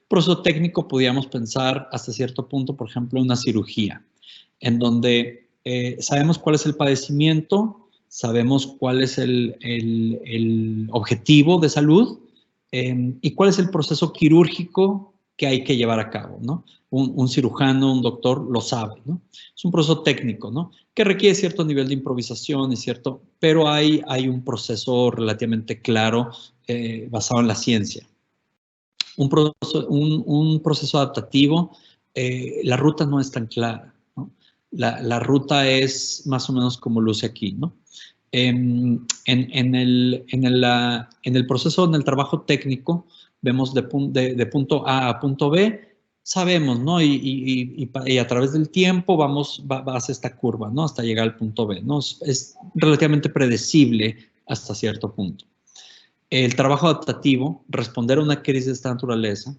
Proceso técnico podríamos pensar hasta cierto punto, por ejemplo, una cirugía, en donde sabemos cuál es el padecimiento, sabemos cuál es el objetivo de salud y cuál es el proceso quirúrgico que hay que llevar a cabo, ¿no? Un cirujano, un doctor lo sabe, ¿no? Es un proceso técnico, ¿no? Que requiere cierto nivel de improvisación pero hay un proceso relativamente claro basado en la ciencia. Un proceso adaptativo, la ruta no es tan clara, ¿no? La ruta es más o menos como luce aquí, ¿no? En el proceso, en el trabajo técnico, vemos de punto A a punto B, sabemos, ¿no? Y a través del tiempo va hacia esta curva, ¿no? Hasta llegar al punto B, ¿no? Es relativamente predecible hasta cierto punto. El trabajo adaptativo, responder a una crisis de esta naturaleza,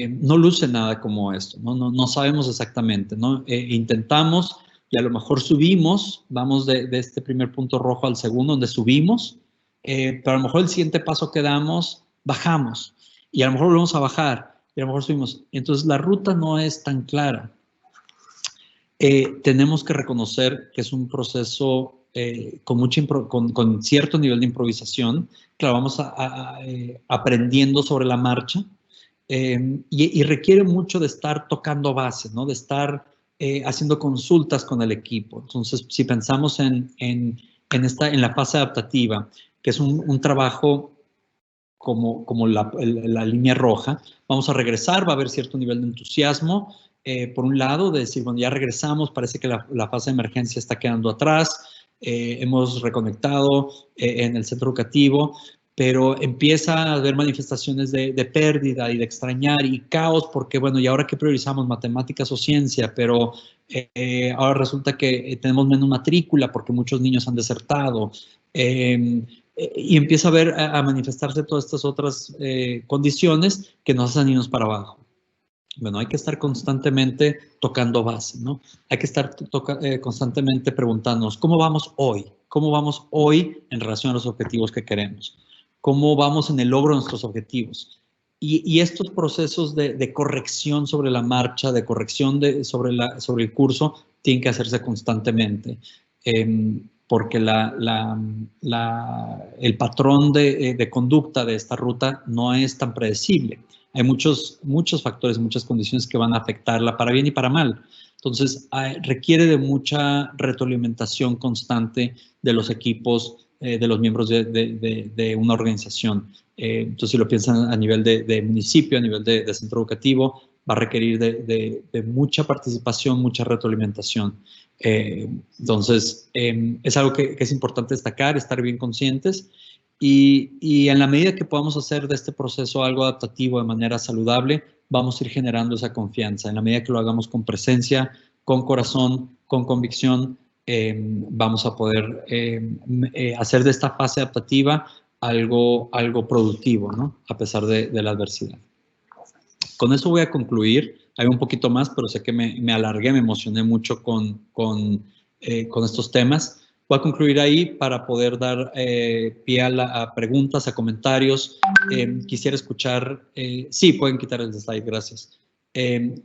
no luce nada como esto, ¿no? No sabemos exactamente, ¿no? Intentamos y a lo mejor subimos, vamos de este primer punto rojo al segundo, donde subimos, pero a lo mejor el siguiente paso que damos, bajamos, y a lo mejor volvemos a bajar, y a lo mejor subimos. Entonces, la ruta no es tan clara. Tenemos que reconocer que es un proceso con cierto nivel de improvisación, claro, vamos aprendiendo sobre la marcha, y requiere mucho de estar tocando base, ¿no? De estar haciendo consultas con el equipo. Entonces, si pensamos en la fase adaptativa, que es un trabajo como la línea roja, vamos a regresar, va a haber cierto nivel de entusiasmo, por un lado, de decir, bueno, ya regresamos, parece que la fase de emergencia está quedando atrás, hemos reconectado en el centro educativo, pero empieza a haber manifestaciones de pérdida y de extrañar y caos, porque bueno, ¿y ahora qué priorizamos? ¿Matemáticas o ciencia? Pero ahora resulta que tenemos menos matrícula porque muchos niños han desertado. Y empieza a ver, a manifestarse todas estas otras condiciones que nos hacen irnos para abajo. Bueno, hay que estar constantemente tocando base, ¿no? Hay que estar constantemente preguntándonos, ¿cómo vamos hoy? ¿Cómo vamos hoy en relación a los objetivos que queremos? ¿Cómo vamos en el logro de nuestros objetivos? Y estos procesos de corrección sobre la marcha, de corrección sobre el curso, tienen que hacerse constantemente. Porque el patrón de conducta de esta ruta no es tan predecible. Hay muchos factores, muchas condiciones que van a afectarla para bien y para mal. Entonces, requiere de mucha retroalimentación constante de los equipos, de los miembros de una organización. Entonces, si lo piensan a nivel de municipio, a nivel de centro educativo, va a requerir de mucha participación, mucha retroalimentación. Entonces, es algo que es importante destacar, estar bien conscientes. Y en la medida que podamos hacer de este proceso algo adaptativo de manera saludable, vamos a ir generando esa confianza. En la medida que lo hagamos con presencia, con corazón, con convicción, vamos a poder hacer de esta fase adaptativa algo productivo, ¿no? A pesar de la adversidad. Con eso voy a concluir. Hay un poquito más, pero sé que me alargué, me emocioné mucho con estos temas. Voy a concluir ahí para poder dar pie a preguntas, a comentarios. Quisiera escuchar, sí, pueden quitar el slide, gracias.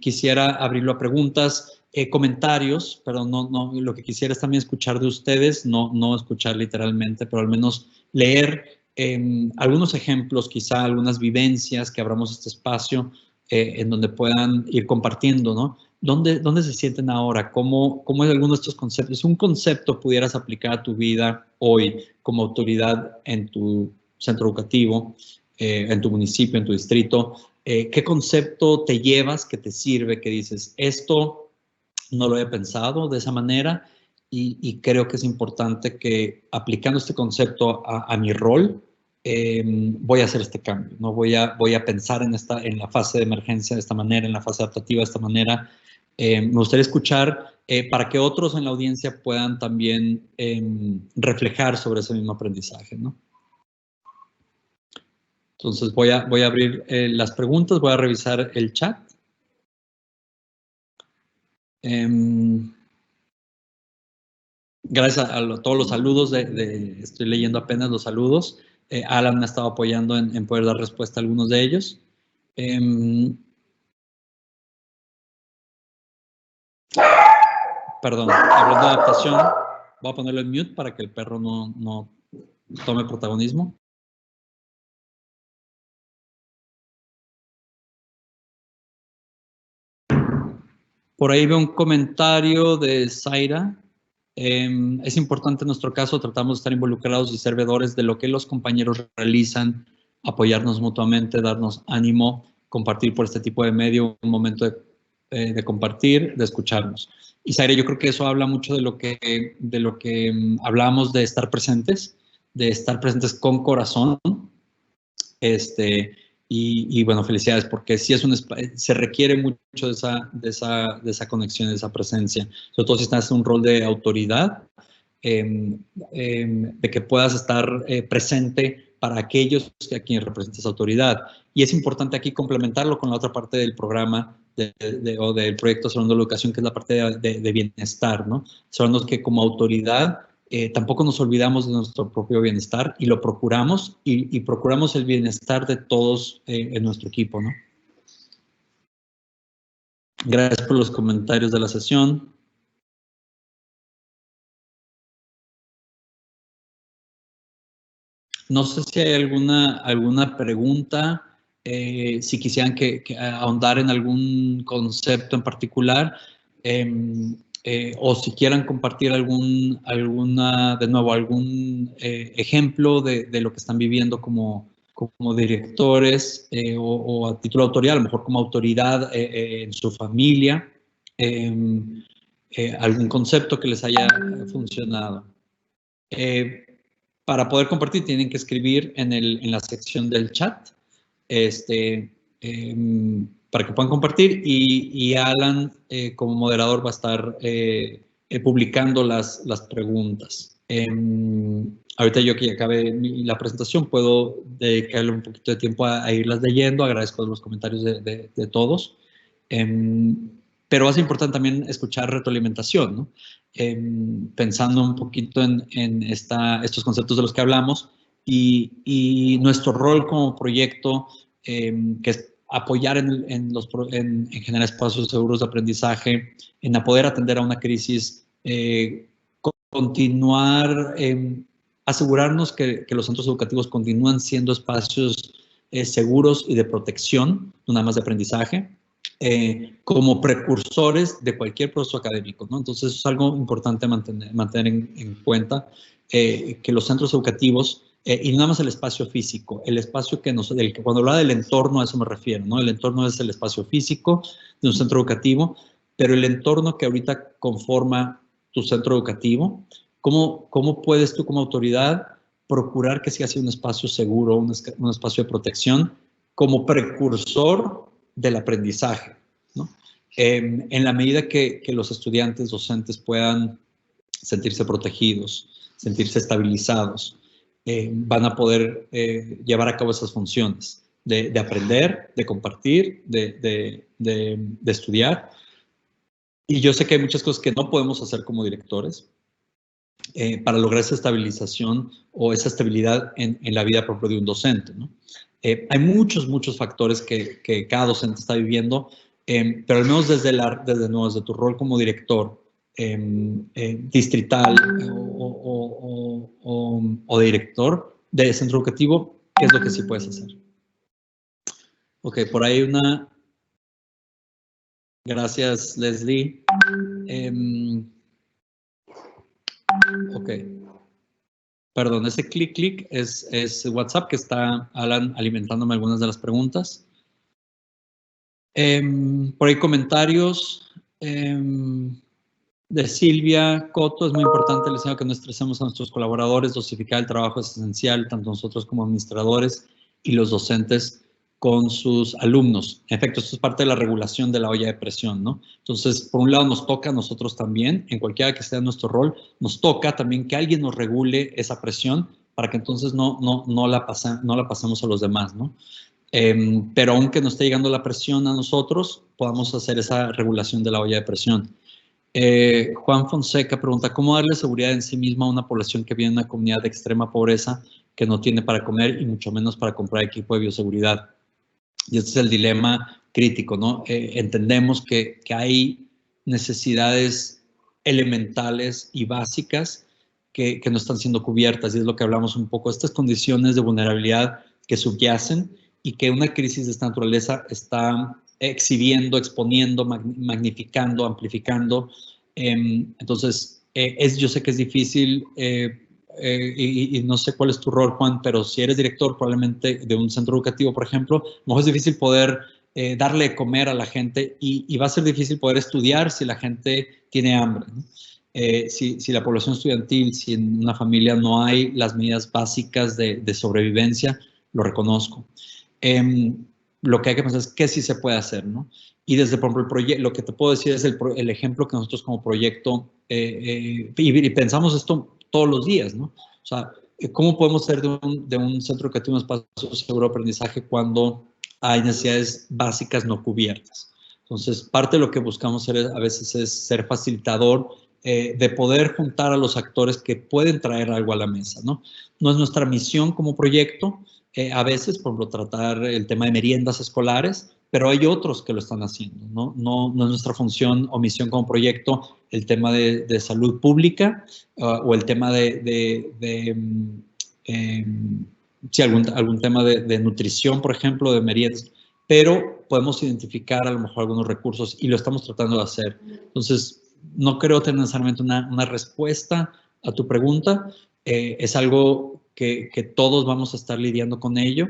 Quisiera abrirlo a preguntas, comentarios, pero no, lo que quisiera es también escuchar de ustedes, no escuchar literalmente, pero al menos leer algunos ejemplos, quizá algunas vivencias, que abramos este espacio en donde puedan ir compartiendo, ¿no? ¿Dónde se sienten ahora? ¿Cómo es alguno de estos conceptos? Si un concepto pudieras aplicar a tu vida hoy como autoridad en tu centro educativo, en tu municipio, en tu distrito, ¿qué concepto te llevas, que te sirve, que dices, esto no lo he pensado de esa manera y creo que es importante que aplicando este concepto a mi rol, voy a hacer este cambio, ¿no? Voy a pensar en la fase de emergencia de esta manera, en la fase adaptativa de esta manera. Me gustaría escuchar para que otros en la audiencia puedan también reflejar sobre ese mismo aprendizaje, ¿no? Entonces voy a abrir las preguntas, voy a revisar el chat. Gracias a todos los saludos, estoy leyendo apenas los saludos. Alan me ha estado apoyando en poder dar respuesta a algunos de ellos. Perdón, hablando de adaptación, voy a ponerlo en mute para que el perro no tome protagonismo. Por ahí veo un comentario de Zaira. Es importante en nuestro caso, tratamos de estar involucrados y ser veedores de lo que los compañeros realizan, apoyarnos mutuamente, darnos ánimo, compartir por este tipo de medio un momento de compartir, de escucharnos. Y Zaira, yo creo que eso habla mucho de lo que hablamos de estar presentes con corazón. Y bueno, felicidades, porque sí se requiere mucho de esa conexión, de esa presencia, sobre todo si estás en un rol de autoridad, de que puedas estar presente para aquellos a quienes representas autoridad. Y es importante aquí complementarlo con la otra parte del programa o del proyecto Salón de la Educación, que es la parte de bienestar, ¿no? Sabemos que como autoridad tampoco nos olvidamos de nuestro propio bienestar y lo procuramos y procuramos el bienestar de todos en nuestro equipo, ¿no? Gracias por los comentarios de la sesión. No sé si hay alguna pregunta, si quisieran que ahondar en algún concepto en particular, o si quieran compartir algún ejemplo de lo que están viviendo como directores o a título autorial, a lo mejor como autoridad en su familia, algún concepto que les haya funcionado. Para poder compartir tienen que escribir en la sección del chat para que puedan compartir y Alan como moderador va a estar publicando las preguntas. Ahorita yo que ya acabé la presentación puedo dedicarle un poquito de tiempo a irlas leyendo. Agradezco los comentarios de todos. Pero va a ser importante también escuchar retroalimentación, ¿no? Pensando un poquito en estos conceptos de los que hablamos y nuestro rol como proyecto, que es apoyar en generar espacios seguros de aprendizaje, en poder atender a una crisis, continuar, asegurarnos que los centros educativos continúan siendo espacios seguros y de protección, no nada más de aprendizaje, como precursores de cualquier proceso académico, ¿no? Entonces, eso es algo importante mantener en cuenta, que los centros educativos, y no nada más el espacio físico, el espacio que cuando habla del entorno, a eso me refiero, ¿no? El entorno es el espacio físico de un centro educativo, pero el entorno que ahorita conforma tu centro educativo, ¿cómo puedes tú como autoridad procurar que siga siendo un espacio seguro, un espacio de protección, como precursor del aprendizaje, ¿no? En la medida que los estudiantes, docentes puedan sentirse protegidos, sentirse estabilizados, van a poder llevar a cabo esas funciones de aprender, de compartir, de estudiar. Y yo sé que hay muchas cosas que no podemos hacer como directores para lograr esa estabilización o esa estabilidad en la vida propia de un docente, ¿no? Hay muchos factores que cada docente está viviendo, pero al menos desde tu rol como director distrital o director de centro educativo, ¿qué es lo que sí puedes hacer? Ok, por ahí una... Gracias, Leslie. Ok. Perdón, ese clic es WhatsApp que está Alan alimentándome algunas de las preguntas. Por ahí comentarios de Silvia Coto. Es muy importante, les digo, que no estresemos a nuestros colaboradores. Dosificar el trabajo es esencial, tanto nosotros como administradores y los docentes con sus alumnos. En efecto, esto es parte de la regulación de la olla de presión, ¿no? Entonces, por un lado nos toca a nosotros también, en cualquiera que sea nuestro rol, nos toca también que alguien nos regule esa presión para que entonces no la pasemos a los demás, ¿no? Pero aunque nos esté llegando la presión a nosotros, podamos hacer esa regulación de la olla de presión. Juan Fonseca pregunta, ¿cómo darle seguridad en sí misma a una población que vive en una comunidad de extrema pobreza que no tiene para comer y mucho menos para comprar equipo de bioseguridad? Y este es el dilema crítico, ¿no? Entendemos que hay necesidades elementales y básicas que no están siendo cubiertas, y es lo que hablamos un poco, estas condiciones de vulnerabilidad que subyacen y que una crisis de esta naturaleza está exhibiendo, exponiendo, magnificando, amplificando. Entonces, yo sé que es difícil, y no sé cuál es tu rol, Juan, pero si eres director probablemente de un centro educativo, por ejemplo, no es difícil poder darle de comer a la gente y va a ser difícil poder estudiar si la gente tiene hambre, ¿no? Si la población estudiantil, si en una familia no hay las medidas básicas de sobrevivencia, lo reconozco. Lo que hay que pensar es qué sí se puede hacer, ¿no? Y desde, por ejemplo, el proyecto, lo que te puedo decir es el ejemplo que nosotros como proyecto, y pensamos esto todos los días, ¿no? O sea, ¿cómo podemos hacer de un centro educativo un espacio seguro de aprendizaje cuando hay necesidades básicas no cubiertas? Entonces, parte de lo que buscamos hacer a veces es ser facilitador de poder juntar a los actores que pueden traer algo a la mesa, ¿no? No es nuestra misión como proyecto, a veces, por ejemplo, tratar el tema de meriendas escolares, pero hay otros que lo están haciendo, ¿no? No es nuestra función o misión como proyecto el tema de salud pública o el tema sí, algún tema de nutrición, por ejemplo, de meriendas, pero podemos identificar a lo mejor algunos recursos y lo estamos tratando de hacer. Entonces, no creo tener necesariamente una respuesta a tu pregunta. Es algo que todos vamos a estar lidiando con ello,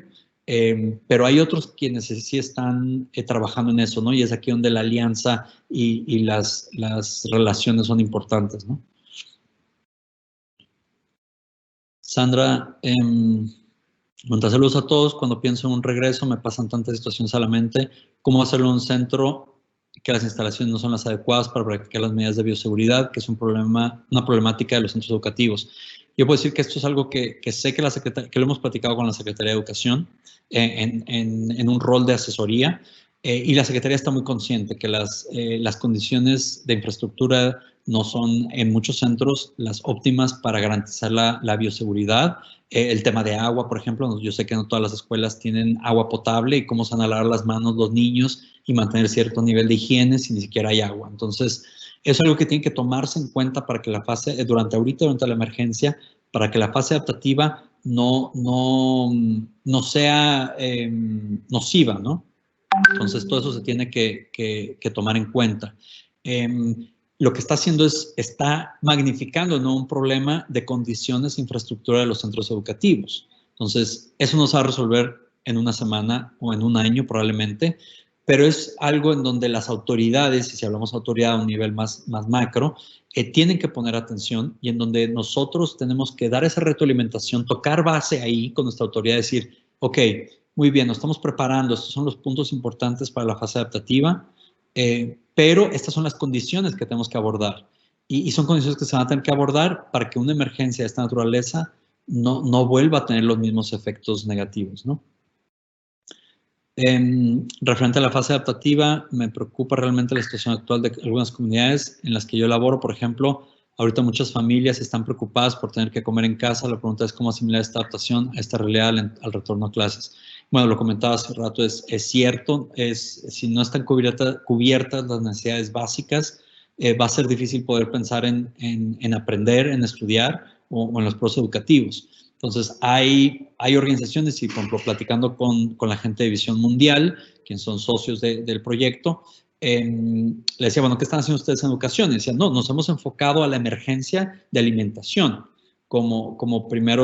pero hay otros quienes sí están trabajando en eso, ¿no? Y es aquí donde la alianza y las relaciones son importantes, ¿no? Sandra, saludos a todos. Cuando pienso en un regreso me pasan tantas situaciones a la mente. ¿Cómo hacerlo en un centro que las instalaciones no son las adecuadas para practicar las medidas de bioseguridad, que es una problemática de los centros educativos? Yo puedo decir que esto es algo que sé que lo hemos platicado con la Secretaría de Educación en un rol de asesoría, y la Secretaría está muy consciente que las condiciones de infraestructura no son en muchos centros las óptimas para garantizar la bioseguridad. El tema de agua, por ejemplo, yo sé que no todas las escuelas tienen agua potable y cómo se van a lavar las manos los niños y mantener cierto nivel de higiene si ni siquiera hay agua. Entonces, eso es algo que tiene que tomarse en cuenta para que durante la emergencia, para que la fase adaptativa no sea nociva, ¿no? Entonces, todo eso se tiene que tomar en cuenta. Lo que está haciendo está magnificando, ¿no?, un problema de condiciones e infraestructura de los centros educativos. Entonces, eso no se va a resolver en una semana o en un año probablemente, pero es algo en donde las autoridades, y si hablamos de autoridad a un nivel más macro, tienen que poner atención, y en donde nosotros tenemos que dar esa retroalimentación, tocar base ahí con nuestra autoridad, decir, ok, muy bien, nos estamos preparando, estos son los puntos importantes para la fase adaptativa, pero estas son las condiciones que tenemos que abordar, y son condiciones que se van a tener que abordar para que una emergencia de esta naturaleza no vuelva a tener los mismos efectos negativos, ¿no? Referente a la fase adaptativa, me preocupa realmente la situación actual de algunas comunidades en las que yo laboro. Por ejemplo, ahorita muchas familias están preocupadas por tener que comer en casa. La pregunta es cómo asimilar esta adaptación a esta realidad al retorno a clases. Bueno, lo comentaba hace rato, es cierto, si no están cubiertas las necesidades básicas, va a ser difícil poder pensar en aprender, en estudiar o en los procesos educativos. Entonces, hay organizaciones, y por ejemplo, platicando con la gente de Visión Mundial, quienes son socios del proyecto, le decía, bueno, ¿qué están haciendo ustedes en educación? Y decían, no, nos hemos enfocado a la emergencia de alimentación como primera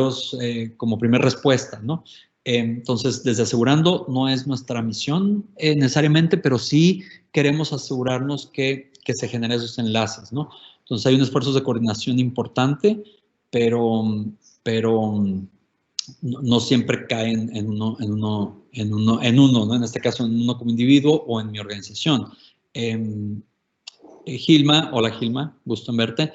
respuesta, ¿no? Entonces, desde Asegurando no es nuestra misión necesariamente, pero sí queremos asegurarnos que se generen esos enlaces, ¿no? Entonces, hay un esfuerzo de coordinación importante, pero no siempre caen en uno, ¿no? En este caso, en uno como individuo o en mi organización. Gilma, hola Gilma, gusto en verte.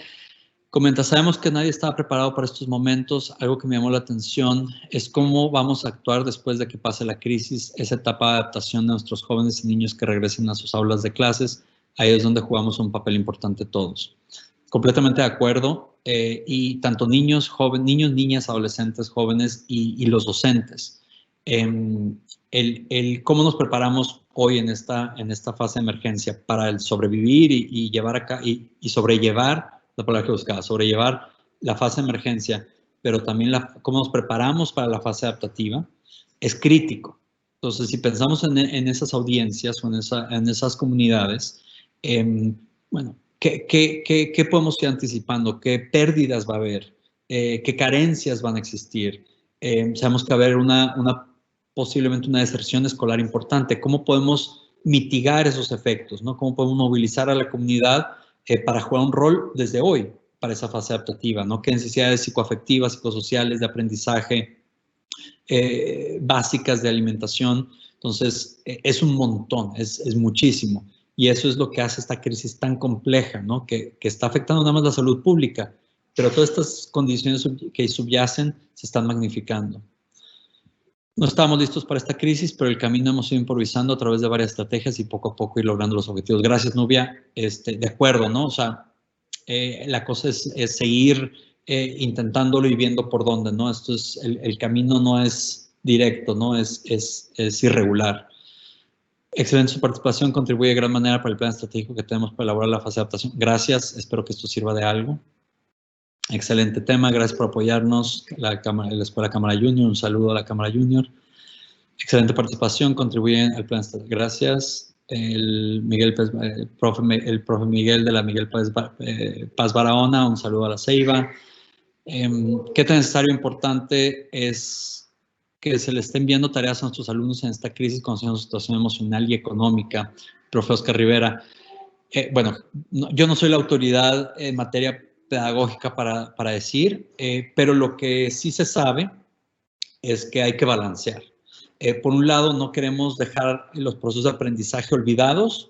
Comenta, sabemos que nadie estaba preparado para estos momentos. Algo que me llamó la atención es cómo vamos a actuar después de que pase la crisis, esa etapa de adaptación de nuestros jóvenes y niños que regresen a sus aulas de clases. Ahí es donde jugamos un papel importante todos. Completamente de acuerdo, y tanto niños, niñas, adolescentes, jóvenes y los docentes. Cómo nos preparamos hoy en esta fase de emergencia para el sobrevivir y llevar acá y sobrellevar, la palabra que buscaba, sobrellevar la fase de emergencia, pero también cómo nos preparamos para la fase adaptativa, es crítico. Entonces, si pensamos en esas audiencias o en esas comunidades, bueno, ¿qué podemos ir anticipando? ¿Qué pérdidas va a haber? ¿Qué carencias van a existir? Sabemos que va a haber posiblemente una deserción escolar importante. ¿Cómo podemos mitigar esos efectos, ¿no? ¿Cómo podemos movilizar a la comunidad para jugar un rol desde hoy para esa fase adaptativa, ¿no? ¿Qué necesidades psicoafectivas, psicosociales, de aprendizaje, básicas de alimentación? Entonces, es un montón, es muchísimo. Y eso es lo que hace esta crisis tan compleja, ¿no? Que está afectando nada más la salud pública, pero todas estas condiciones que subyacen se están magnificando. No estábamos listos para esta crisis, pero el camino hemos ido improvisando a través de varias estrategias y poco a poco ir logrando los objetivos. Gracias, Nubia. De acuerdo, ¿no? O sea, la cosa es seguir intentándolo y viendo por dónde, ¿no? El camino no es directo, ¿no? Es irregular. Excelente su participación, contribuye de gran manera para el plan estratégico que tenemos para elaborar la fase de adaptación. Gracias, espero que esto sirva de algo. Excelente tema, gracias por apoyarnos, la Escuela Cámara Junior, un saludo a la Cámara Junior. Excelente participación, contribuye al plan estratégico. Gracias. El profe Miguel de la Miguel Paz Barahona, un saludo a la Ceiba. ¿Qué tan necesario e importante es que se le estén enviando tareas a nuestros alumnos en esta crisis conociendo su situación emocional y económica? Profe Oscar Rivera. Bueno, yo no soy la autoridad en materia pedagógica para decir, pero lo que sí se sabe es que hay que balancear. Por un lado, no queremos dejar los procesos de aprendizaje olvidados,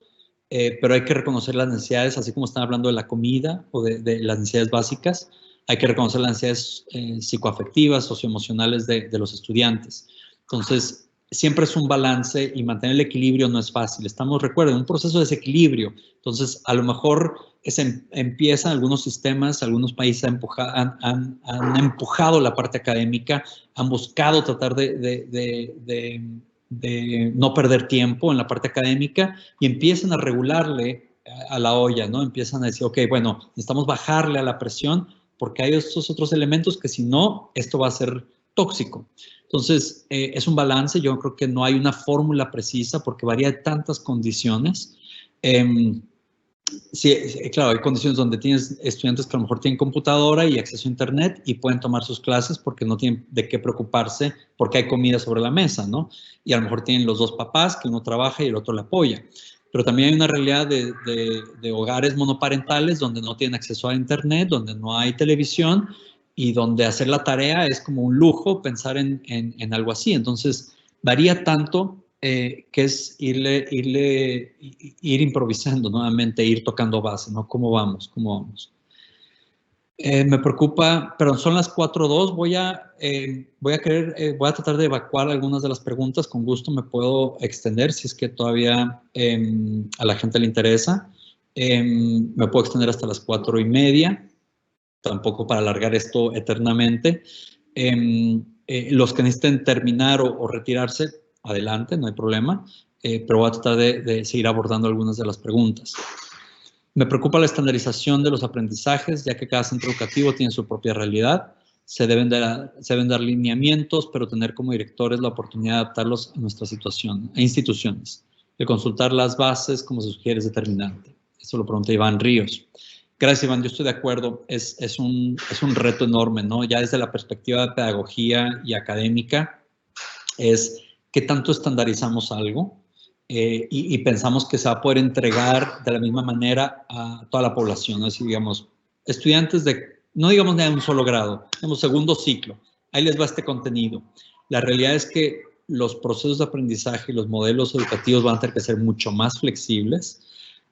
pero hay que reconocer las necesidades, así como están hablando de la comida o de las necesidades básicas, hay que reconocer las necesidades psicoafectivas, socioemocionales de los estudiantes. Entonces, siempre es un balance y mantener el equilibrio no es fácil. Estamos, recuerden, en un proceso de desequilibrio. Entonces, a lo mejor empiezan algunos sistemas, algunos países han empujado la parte académica, han buscado tratar de no perder tiempo en la parte académica y empiezan a regularle a la olla, ¿no? Empiezan a decir, ok, bueno, necesitamos bajarle a la presión porque hay estos otros elementos que si no, esto va a ser tóxico. Entonces, es un balance. Yo creo que no hay una fórmula precisa porque varía de tantas condiciones. Sí, claro, hay condiciones donde tienes estudiantes que a lo mejor tienen computadora y acceso a internet y pueden tomar sus clases porque no tienen de qué preocuparse porque hay comida sobre la mesa, ¿no? Y a lo mejor tienen los dos papás, que uno trabaja y el otro le apoya. Pero también hay una realidad de hogares monoparentales donde no tienen acceso a internet, donde no hay televisión y donde hacer la tarea es como un lujo pensar en algo así. Entonces, varía tanto que es ir improvisando nuevamente, ir tocando base, ¿no? ¿Cómo vamos? ¿Cómo vamos? Me preocupa, pero son las 4:02, voy a tratar de evacuar algunas de las preguntas, con gusto me puedo extender si es que todavía a la gente le interesa. Me puedo extender hasta las 4:30, tampoco para alargar esto eternamente. Los que necesiten terminar o retirarse, adelante, no hay problema, pero voy a tratar de seguir abordando algunas de las preguntas. Me preocupa la estandarización de los aprendizajes, ya que cada centro educativo tiene su propia realidad. Se deben dar lineamientos, pero tener como directores la oportunidad de adaptarlos a nuestra situación, a instituciones. De consultar las bases, como se sugiere, es determinante. Eso lo pregunta Iván Ríos. Gracias, Iván, yo estoy de acuerdo. Es un reto enorme, ¿no? Ya desde la perspectiva de pedagogía y académica, es qué tanto estandarizamos algo y pensamos que se va a poder entregar de la misma manera a toda la población. Así, digamos, estudiantes no digamos de un solo grado, digamos segundo ciclo, ahí les va este contenido. La realidad es que los procesos de aprendizaje y los modelos educativos van a tener que ser mucho más flexibles.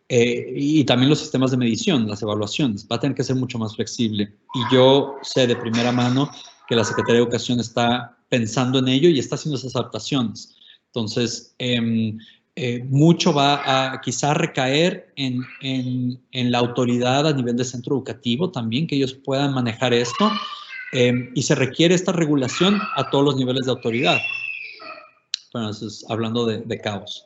Y también los sistemas de medición, las evaluaciones, va a tener que ser mucho más flexible. Y yo sé de primera mano que la Secretaría de Educación está pensando en ello y está haciendo esas adaptaciones. Entonces, mucho va a quizá recaer en la autoridad a nivel de centro educativo también, que ellos puedan manejar esto. Y se requiere esta regulación a todos los niveles de autoridad. Bueno, eso es hablando de caos.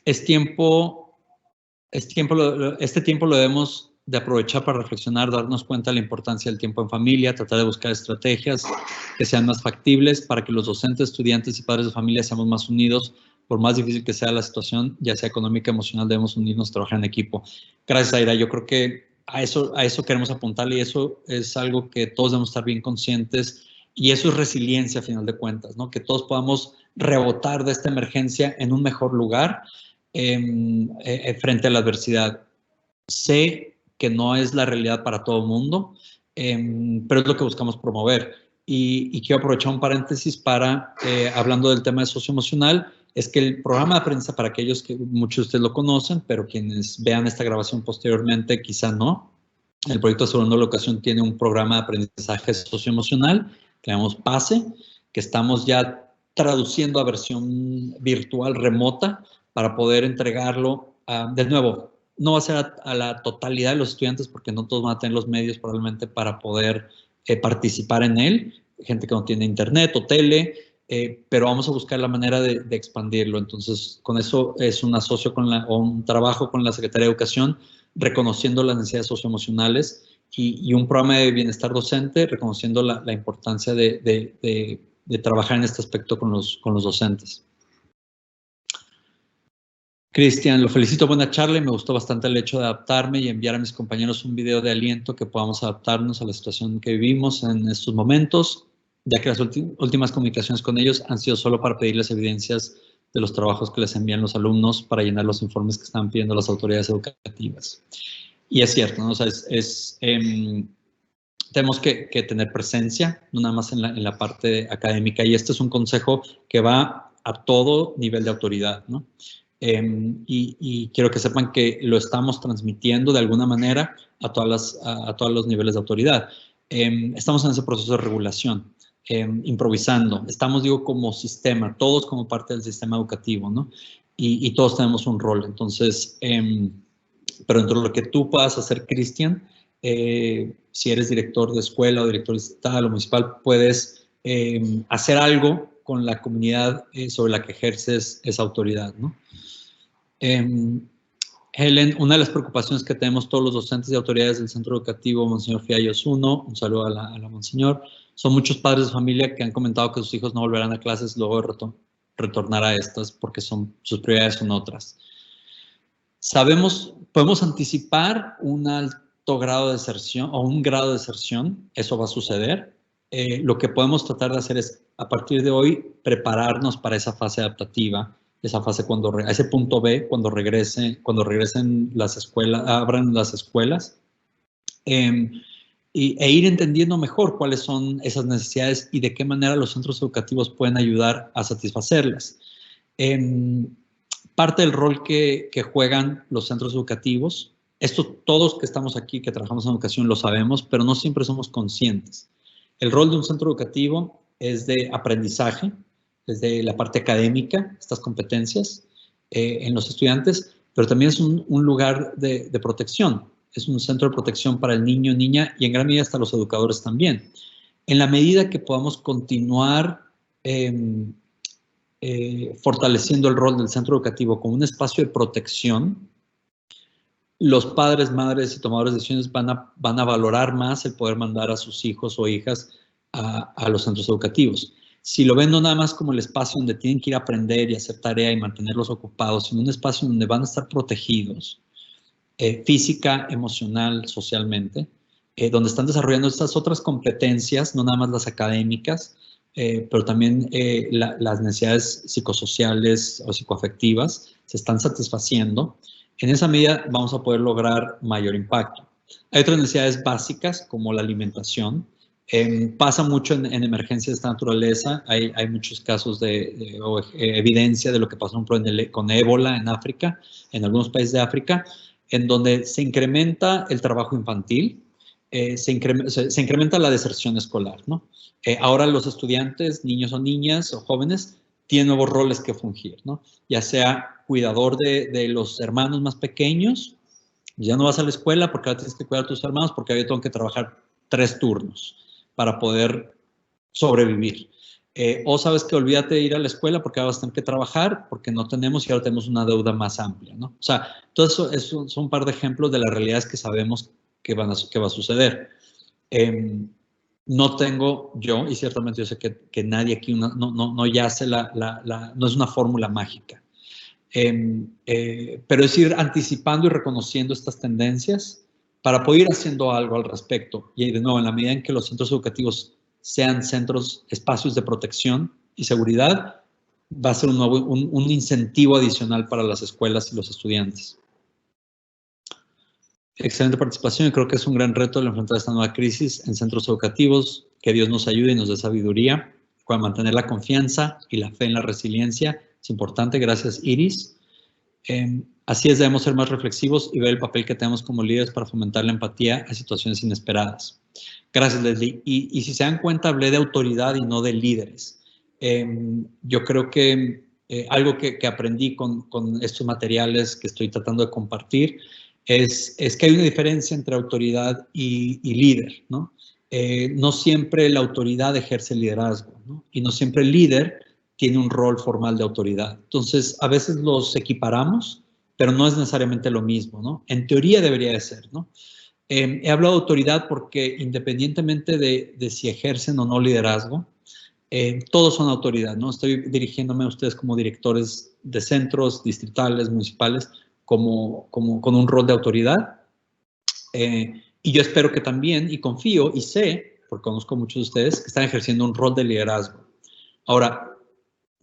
Este tiempo lo debemos de aprovechar para reflexionar, darnos cuenta de la importancia del tiempo en familia, tratar de buscar estrategias que sean más factibles para que los docentes, estudiantes y padres de familia seamos más unidos. Por más difícil que sea la situación, ya sea económica, emocional, debemos unirnos, trabajar en equipo. Gracias, Aira. Yo creo que a eso queremos apuntarle y eso es algo que todos debemos estar bien conscientes y eso es resiliencia a final de cuentas, ¿no? Que todos podamos rebotar de esta emergencia en un mejor lugar frente a la adversidad. Sé que no es la realidad para todo el mundo, pero es lo que buscamos promover. Y quiero aprovechar un paréntesis para, hablando del tema de socioemocional, es que el programa de aprendizaje, para aquellos que muchos de ustedes lo conocen, pero quienes vean esta grabación posteriormente quizá no, el proyecto Asegurando la Educación tiene un programa de aprendizaje socioemocional que llamamos PASE, que estamos ya traduciendo a versión virtual remota para poder entregarlo. De nuevo, no va a ser a la totalidad de los estudiantes porque no todos van a tener los medios probablemente para poder participar en él, gente que no tiene internet o tele, pero vamos a buscar la manera de expandirlo. Entonces, con eso es un asocio o un trabajo con la Secretaría de Educación, reconociendo las necesidades socioemocionales y un programa de bienestar docente, reconociendo la importancia de trabajar en este aspecto con los docentes. Cristian, lo felicito, buena charla y me gustó bastante el hecho de adaptarme y enviar a mis compañeros un video de aliento que podamos adaptarnos a la situación que vivimos en estos momentos, ya que las últimas comunicaciones con ellos han sido solo para pedirles evidencias de los trabajos que les envían los alumnos para llenar los informes que están pidiendo las autoridades educativas. Y es cierto, ¿no? O sea, tenemos que tener presencia, no nada más en la parte académica, y este es un consejo que va a todo nivel de autoridad, ¿no? Y quiero que sepan que lo estamos transmitiendo de alguna manera a todos los niveles de autoridad. Estamos en ese proceso de regulación, improvisando. Estamos, digo, como sistema, todos como parte del sistema educativo, ¿no? Y todos tenemos un rol. Entonces, pero dentro de lo que tú puedas hacer, Cristian, si eres director de escuela o director estatal o municipal, puedes hacer algo con la comunidad sobre la que ejerces esa autoridad, ¿no? Helen, una de las preocupaciones que tenemos todos los docentes y autoridades del centro educativo Monseñor Fiallos 1, un saludo a la Monseñor, son muchos padres de familia que han comentado que sus hijos no volverán a clases luego de retornar a estas porque sus prioridades son otras. Podemos anticipar un alto grado de deserción o un grado de deserción, eso va a suceder. Lo que podemos tratar de hacer es, a partir de hoy, prepararnos para esa fase adaptativa, esa fase a ese punto B, cuando regresen las escuelas, abran las escuelas, e ir entendiendo mejor cuáles son esas necesidades y de qué manera los centros educativos pueden ayudar a satisfacerlas. Parte del rol que juegan los centros educativos, esto todos que estamos aquí, que trabajamos en educación, lo sabemos, pero no siempre somos conscientes. El rol de un centro educativo es de aprendizaje, desde la parte académica, estas competencias en los estudiantes, pero también es un lugar de protección. Es un centro de protección para el niño, niña y en gran medida hasta los educadores también. En la medida que podamos continuar fortaleciendo el rol del centro educativo como un espacio de protección, los padres, madres y tomadores de decisiones van a valorar más el poder mandar a sus hijos o hijas a los centros educativos. Si lo ven no nada más como el espacio donde tienen que ir a aprender y hacer tarea y mantenerlos ocupados, sino un espacio donde van a estar protegidos, física, emocional, socialmente, donde están desarrollando estas otras competencias, no nada más las académicas, pero también las necesidades psicosociales o psicoafectivas se están satisfaciendo. En esa medida vamos a poder lograr mayor impacto. Hay otras necesidades básicas como la alimentación. Pasa mucho en emergencias de esta naturaleza. Hay muchos casos de evidencia de lo que pasó con ébola en África, en algunos países de África, en donde se incrementa el trabajo infantil, se incrementa la deserción escolar, ¿no? Ahora los estudiantes, niños o niñas o jóvenes, tienen nuevos roles que fungir, ¿no? Ya sea cuidador de los hermanos más pequeños, ya no vas a la escuela porque ahora tienes que cuidar a tus hermanos porque ahora tengo que trabajar 3 turnos para poder sobrevivir. O sabes que olvídate de ir a la escuela porque ahora vas a tener que trabajar porque no tenemos y ahora tenemos una deuda más amplia, ¿no? O sea, todo eso son un par de ejemplos de las realidades que sabemos que va a suceder. No tengo yo, y ciertamente yo sé que nadie aquí no yace no es una fórmula mágica. Pero es ir anticipando y reconociendo estas tendencias para poder ir haciendo algo al respecto. Y de nuevo, en la medida en que los centros educativos sean espacios de protección y seguridad, va a ser un incentivo adicional para las escuelas y los estudiantes. Excelente participación y creo que es un gran reto el enfrentar esta nueva crisis en centros educativos. Que Dios nos ayude y nos dé sabiduría para mantener la confianza y la fe en la resiliencia. Es importante. Gracias, Iris. Así es, debemos ser más reflexivos y ver el papel que tenemos como líderes para fomentar la empatía a situaciones inesperadas. Gracias, Leslie. Y si se dan cuenta, hablé de autoridad y no de líderes. Yo creo que algo que aprendí con estos materiales que estoy tratando de compartir es que hay una diferencia entre autoridad y líder, ¿no? No siempre la autoridad ejerce liderazgo, ¿no? Y no siempre el líder tiene un rol formal de autoridad. Entonces, a veces los equiparamos, pero no es necesariamente lo mismo, ¿no? En teoría debería de ser, ¿no? He hablado de autoridad porque independientemente de si ejercen o no liderazgo, todos son autoridad, ¿no? Estoy dirigiéndome a ustedes como directores de centros distritales, municipales, con un rol de autoridad. Y yo espero que también, y confío, y sé, porque conozco a muchos de ustedes, que están ejerciendo un rol de liderazgo. Ahora,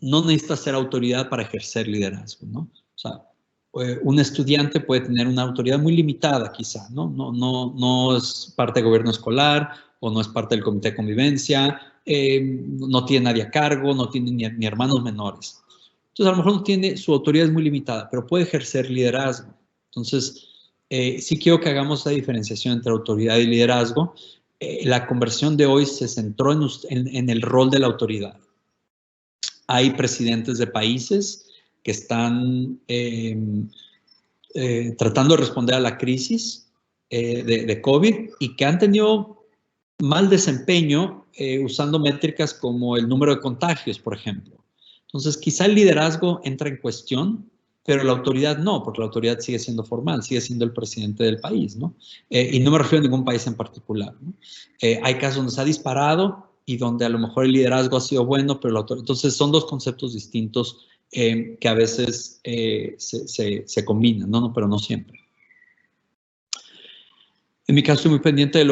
no necesitas ser autoridad para ejercer liderazgo, ¿no? O sea, un estudiante puede tener una autoridad muy limitada quizá, ¿no? No es parte del gobierno escolar o no es parte del comité de convivencia, no tiene nadie a cargo, no tiene ni hermanos menores. Entonces, a lo mejor no tiene, su autoridad es muy limitada, pero puede ejercer liderazgo. Entonces, sí quiero que hagamos la diferenciación entre autoridad y liderazgo. La conversión de hoy se centró en el rol de la autoridad. Hay presidentes de países que están tratando de responder a la crisis de COVID y que han tenido mal desempeño usando métricas como el número de contagios, por ejemplo. Entonces, quizá el liderazgo entra en cuestión, pero la autoridad no, porque la autoridad sigue siendo formal, sigue siendo el presidente del país, ¿no? Y no me refiero a ningún país en particular, ¿no? Hay casos donde se ha disparado y donde a lo mejor el liderazgo ha sido bueno, pero la autoridad... Entonces, son dos conceptos distintos que a veces se combinan, ¿no? Pero no siempre. En mi caso, estoy muy pendiente de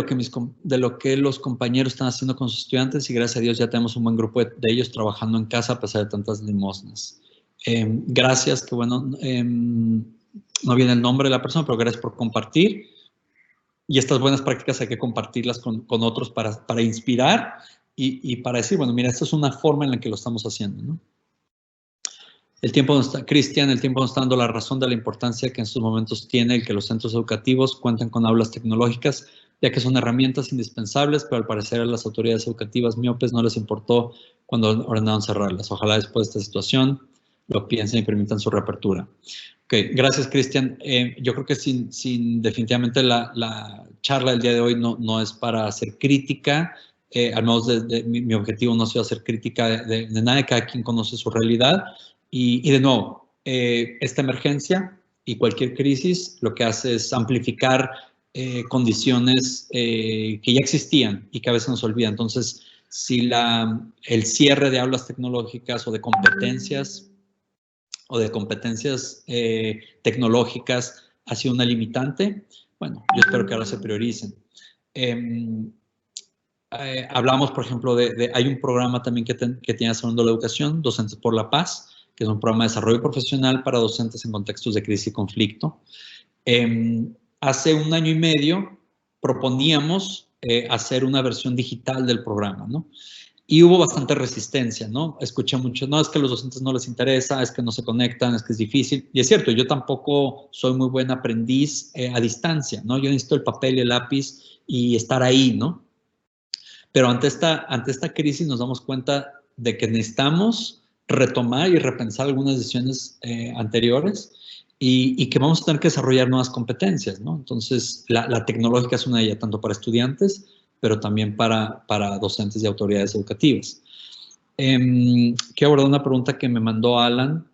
lo que los compañeros están haciendo con sus estudiantes y gracias a Dios ya tenemos un buen grupo de ellos trabajando en casa a pesar de tantas limosnas. Gracias, que bueno, no viene el nombre de la persona, pero gracias por compartir. Y estas buenas prácticas hay que compartirlas con otros para inspirar y para decir, bueno, mira, esta es una forma en la que lo estamos haciendo, ¿no? Cristian, el tiempo nos está dando la razón de la importancia que en estos momentos tiene el que los centros educativos cuenten con aulas tecnológicas, ya que son herramientas indispensables, pero al parecer a las autoridades educativas miopes no les importó cuando ordenaron cerrarlas. Ojalá después de esta situación lo piensen y permitan su reapertura. Ok, gracias, Cristian. Yo creo que definitivamente la charla del día de hoy no es para hacer crítica, al menos mi objetivo no ha sido hacer crítica de nada, cada quien conoce su realidad. Y de nuevo, esta emergencia y cualquier crisis lo que hace es amplificar condiciones que ya existían y que a veces nos olvidan. Entonces, si el cierre de aulas tecnológicas o de competencias tecnológicas ha sido una limitante, bueno, yo espero que ahora se prioricen. Hablamos, por ejemplo, hay un programa también que tiene Asegurando la Educación, Docentes por la Paz, que es un programa de desarrollo profesional para docentes en contextos de crisis y conflicto. Hace 1 año y medio proponíamos hacer una versión digital del programa, ¿no? Y hubo bastante resistencia, ¿no? Escuché mucho, no, es que a los docentes no les interesa, es que no se conectan, es que es difícil. Y es cierto, yo tampoco soy muy buen aprendiz a distancia, ¿no? Yo necesito el papel y el lápiz y estar ahí, ¿no? Pero ante esta crisis nos damos cuenta de que necesitamos retomar y repensar algunas decisiones anteriores y que vamos a tener que desarrollar nuevas competencias, ¿no? Entonces, la tecnológica es una de ellas, tanto para estudiantes, pero también para docentes y autoridades educativas. Quiero abordar una pregunta que me mandó Alan.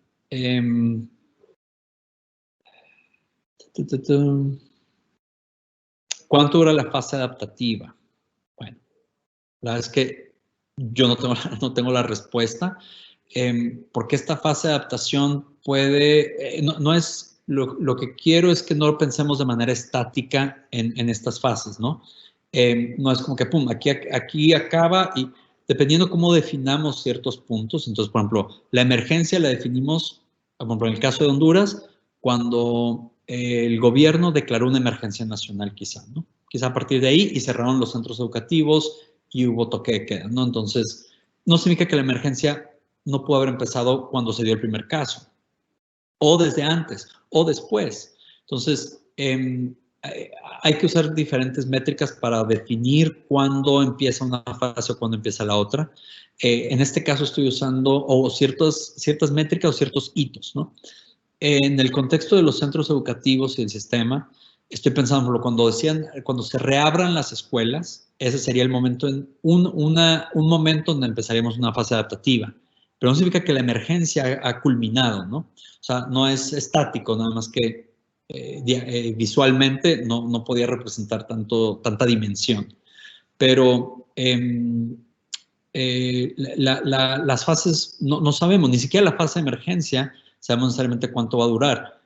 ¿Cuánto dura la fase adaptativa? Bueno, la verdad es que yo no tengo la respuesta, porque esta fase de adaptación puede, no es, lo que quiero es que no lo pensemos de manera estática en estas fases, ¿no? No es como que, pum, aquí acaba y dependiendo cómo definamos ciertos puntos, entonces, por ejemplo, la emergencia la definimos, por ejemplo, en el caso de Honduras, cuando el gobierno declaró una emergencia nacional quizá, ¿no? Quizá a partir de ahí y cerraron los centros educativos y hubo toque de queda, ¿no? Entonces, no significa que la emergencia no pudo haber empezado cuando se dio el primer caso, o desde antes, o después. Entonces, hay que usar diferentes métricas para definir cuándo empieza una fase o cuándo empieza la otra. En este caso estoy usando ciertas métricas o ciertos hitos, ¿no? En el contexto de los centros educativos y el sistema, estoy pensando, cuando se reabran las escuelas, ese sería el momento, un momento donde empezaríamos una fase adaptativa. Pero no significa que la emergencia ha culminado, ¿no? O sea, no es estático, nada más que visualmente no podía representar tanta dimensión. Pero las fases, no sabemos, ni siquiera la fase de emergencia sabemos necesariamente cuánto va a durar.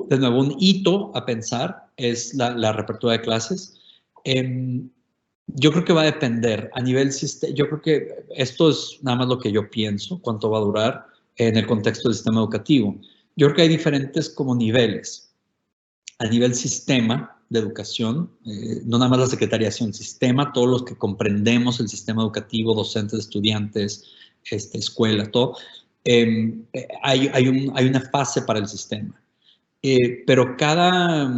De nuevo, un hito a pensar es la reapertura de clases. Yo creo que va a depender a nivel sistema. Yo creo que esto es nada más lo que yo pienso, cuánto va a durar. en el contexto del sistema educativo. Yo creo que hay diferentes como niveles. A nivel sistema de educación, no nada más la Secretaría, sino el sistema, todos los que comprendemos el sistema educativo, docentes, estudiantes, escuela, todo, hay una fase para el sistema. Pero cada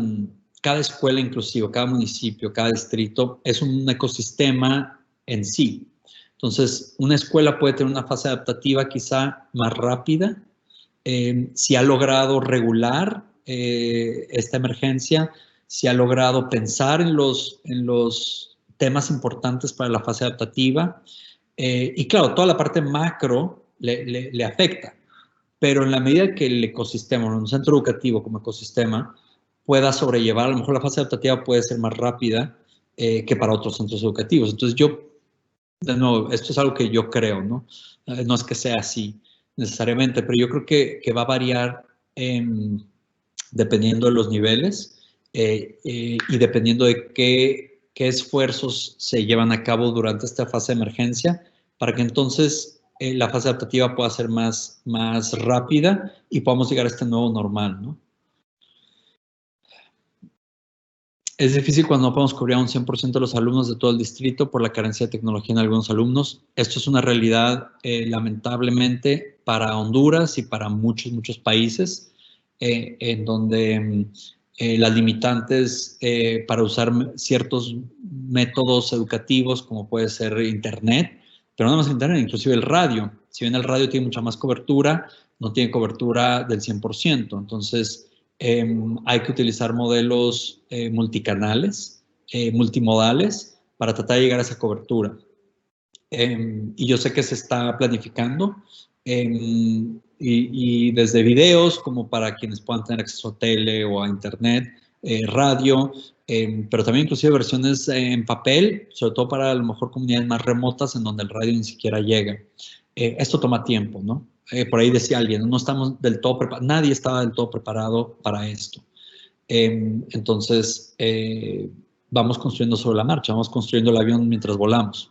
escuela inclusive, cada municipio, cada distrito es un ecosistema en sí. Entonces, una escuela puede tener una fase adaptativa quizá más rápida, si ha logrado regular esta emergencia, si ha logrado pensar en los temas importantes para la fase adaptativa. Y claro, toda la parte macro le afecta, pero en la medida que el ecosistema, un centro educativo como ecosistema, pueda sobrellevar, a lo mejor la fase adaptativa puede ser más rápida que para otros centros educativos. Entonces de nuevo, esto es algo que yo creo, ¿no? No es que sea así necesariamente, pero yo creo que va a variar dependiendo de los niveles y dependiendo de qué esfuerzos se llevan a cabo durante esta fase de emergencia, para que entonces la fase adaptativa pueda ser más rápida y podamos llegar a este nuevo normal, ¿no? Es difícil cuando no podemos cubrir a un 100% de los alumnos de todo el distrito por la carencia de tecnología en algunos alumnos. Esto es una realidad, lamentablemente, para Honduras y para muchos países, en donde las limitantes para usar ciertos métodos educativos, como puede ser Internet, pero no más Internet, inclusive el radio. Si bien el radio tiene mucha más cobertura, no tiene cobertura del 100%. Entonces, hay que utilizar modelos multicanales, multimodales, para tratar de llegar a esa cobertura. Y yo sé que se está planificando, y desde videos, como para quienes puedan tener acceso a tele o a internet, radio, pero también inclusive versiones en papel, sobre todo para a lo mejor comunidades más remotas en donde el radio ni siquiera llega. Esto toma tiempo, ¿no? Por ahí decía alguien, no estamos del todo preparados, nadie estaba del todo preparado para esto. Entonces, vamos construyendo sobre la marcha, vamos construyendo el avión mientras volamos.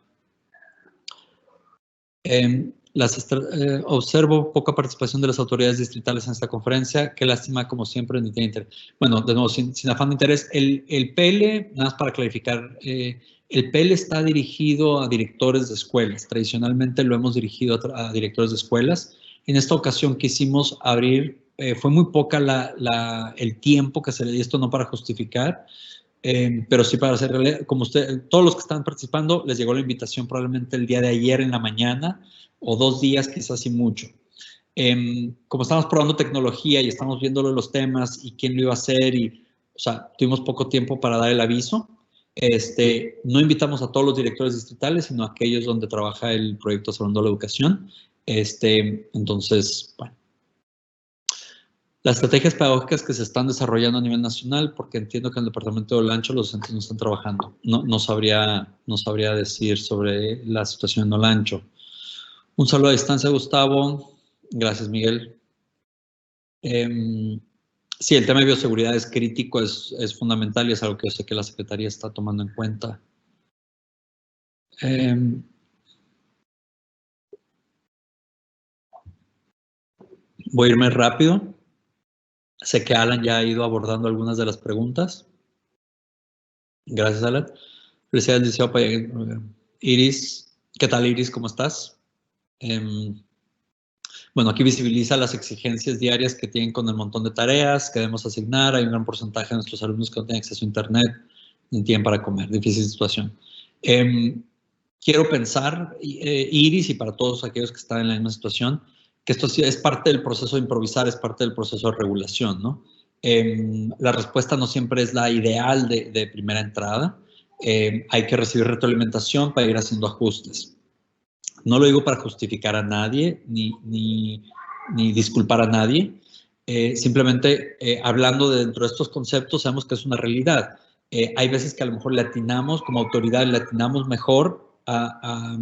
Observo poca participación de las autoridades distritales en esta conferencia. Qué lástima, como siempre, ni tiene interés. Bueno, de nuevo, sin afán de interés, el PL, nada más para clarificar, el PL está dirigido a directores de escuelas. Tradicionalmente lo hemos dirigido a directores de escuelas. En esta ocasión quisimos abrir, fue muy poca el tiempo que se le dio, esto no para justificar, pero sí para hacer realidad. Como todos los que están participando, les llegó la invitación probablemente el día de ayer en la mañana, o 2 días, quizás y mucho. Como estamos probando tecnología y estamos viendo los temas y quién lo iba a hacer, o sea, tuvimos poco tiempo para dar el aviso. No invitamos a todos los directores distritales, sino a aquellos donde trabaja el proyecto Asegurando la Educación. Entonces, bueno. Las estrategias pedagógicas que se están desarrollando a nivel nacional, porque entiendo que en el departamento de Olancho los docentes no están trabajando. No sabría decir sobre la situación en Olancho. Un saludo a distancia, Gustavo. Gracias, Miguel. Sí, el tema de bioseguridad es crítico, es fundamental y es algo que yo sé que la Secretaría está tomando en cuenta. Voy a irme rápido. Sé que Alan ya ha ido abordando algunas de las preguntas. Gracias, Alan. Felicidades, Liceo. Iris, ¿qué tal, Iris? ¿Cómo estás? Bueno, aquí visibiliza las exigencias diarias que tienen con el montón de tareas que debemos asignar. Hay un gran porcentaje de nuestros alumnos que no tienen acceso a Internet ni tienen para comer. Difícil situación. Quiero pensar, Iris, y para todos aquellos que están en la misma situación, que esto sí es parte del proceso de improvisar, es parte del proceso de regulación, ¿no? La respuesta no siempre es la ideal de primera entrada. Hay que recibir retroalimentación para ir haciendo ajustes. No lo digo para justificar a nadie, ni disculpar a nadie. Simplemente hablando dentro de estos conceptos, sabemos que es una realidad. Hay veces que a lo mejor le atinamos, como autoridad, le atinamos mejor a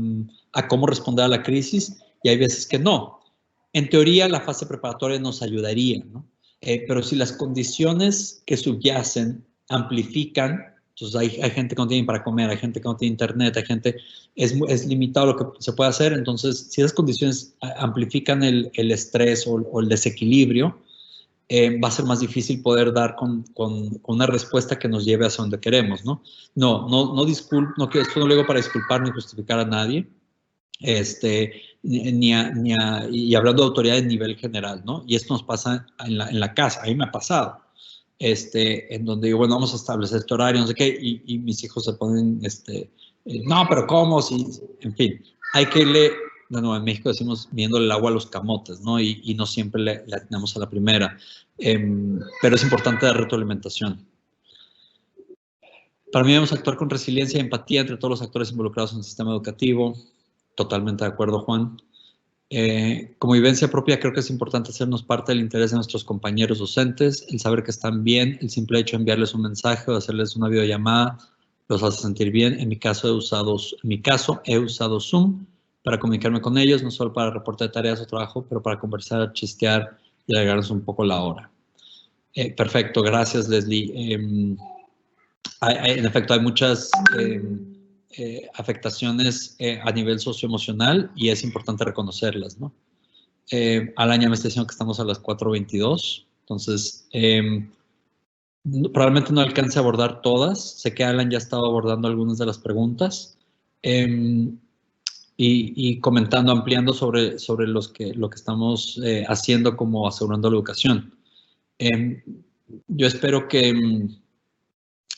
cómo responder a la crisis, y hay veces que no. En teoría, la fase preparatoria nos ayudaría, ¿no? Pero si las condiciones que subyacen amplifican Entonces hay gente que no tiene para comer, hay gente que no tiene internet, hay gente, es limitado lo que se puede hacer. Entonces, si esas condiciones amplifican el estrés o el desequilibrio, va a ser más difícil poder dar con una respuesta que nos lleve hacia donde queremos, ¿no? No esto no lo digo para disculpar ni justificar a nadie, y hablando de autoridad de nivel general, ¿no? Y esto nos pasa en la casa, a mí me ha pasado, en donde digo, bueno, vamos a establecer este horario, no sé qué, y mis hijos se ponen, no, pero ¿cómo? Si, en fin, hay que irle, bueno, en México decimos viéndole el agua a los camotes, ¿no? Y no siempre le atinamos a la primera, pero es importante la retroalimentación. Para mí debemos actuar con resiliencia y empatía entre todos los actores involucrados en el sistema educativo. Totalmente de acuerdo, Juan. Como vivencia propia, creo que es importante hacernos parte del interés de nuestros compañeros docentes, el saber que están bien, el simple hecho de enviarles un mensaje o hacerles una videollamada los hace sentir bien. En mi caso he usado Zoom para comunicarme con ellos, no solo para reporte de tareas o trabajo, pero para conversar, chistear y alargarnos un poco la hora. Perfecto, gracias, Leslie. En efecto, hay muchas afectaciones a nivel socioemocional y es importante reconocerlas, ¿no? Alan ya me está diciendo que estamos a las 4:22, entonces probablemente no alcance a abordar todas. Sé que Alan ya estaba abordando algunas de las preguntas y comentando, ampliando sobre lo que estamos haciendo como asegurando la educación. Yo espero que,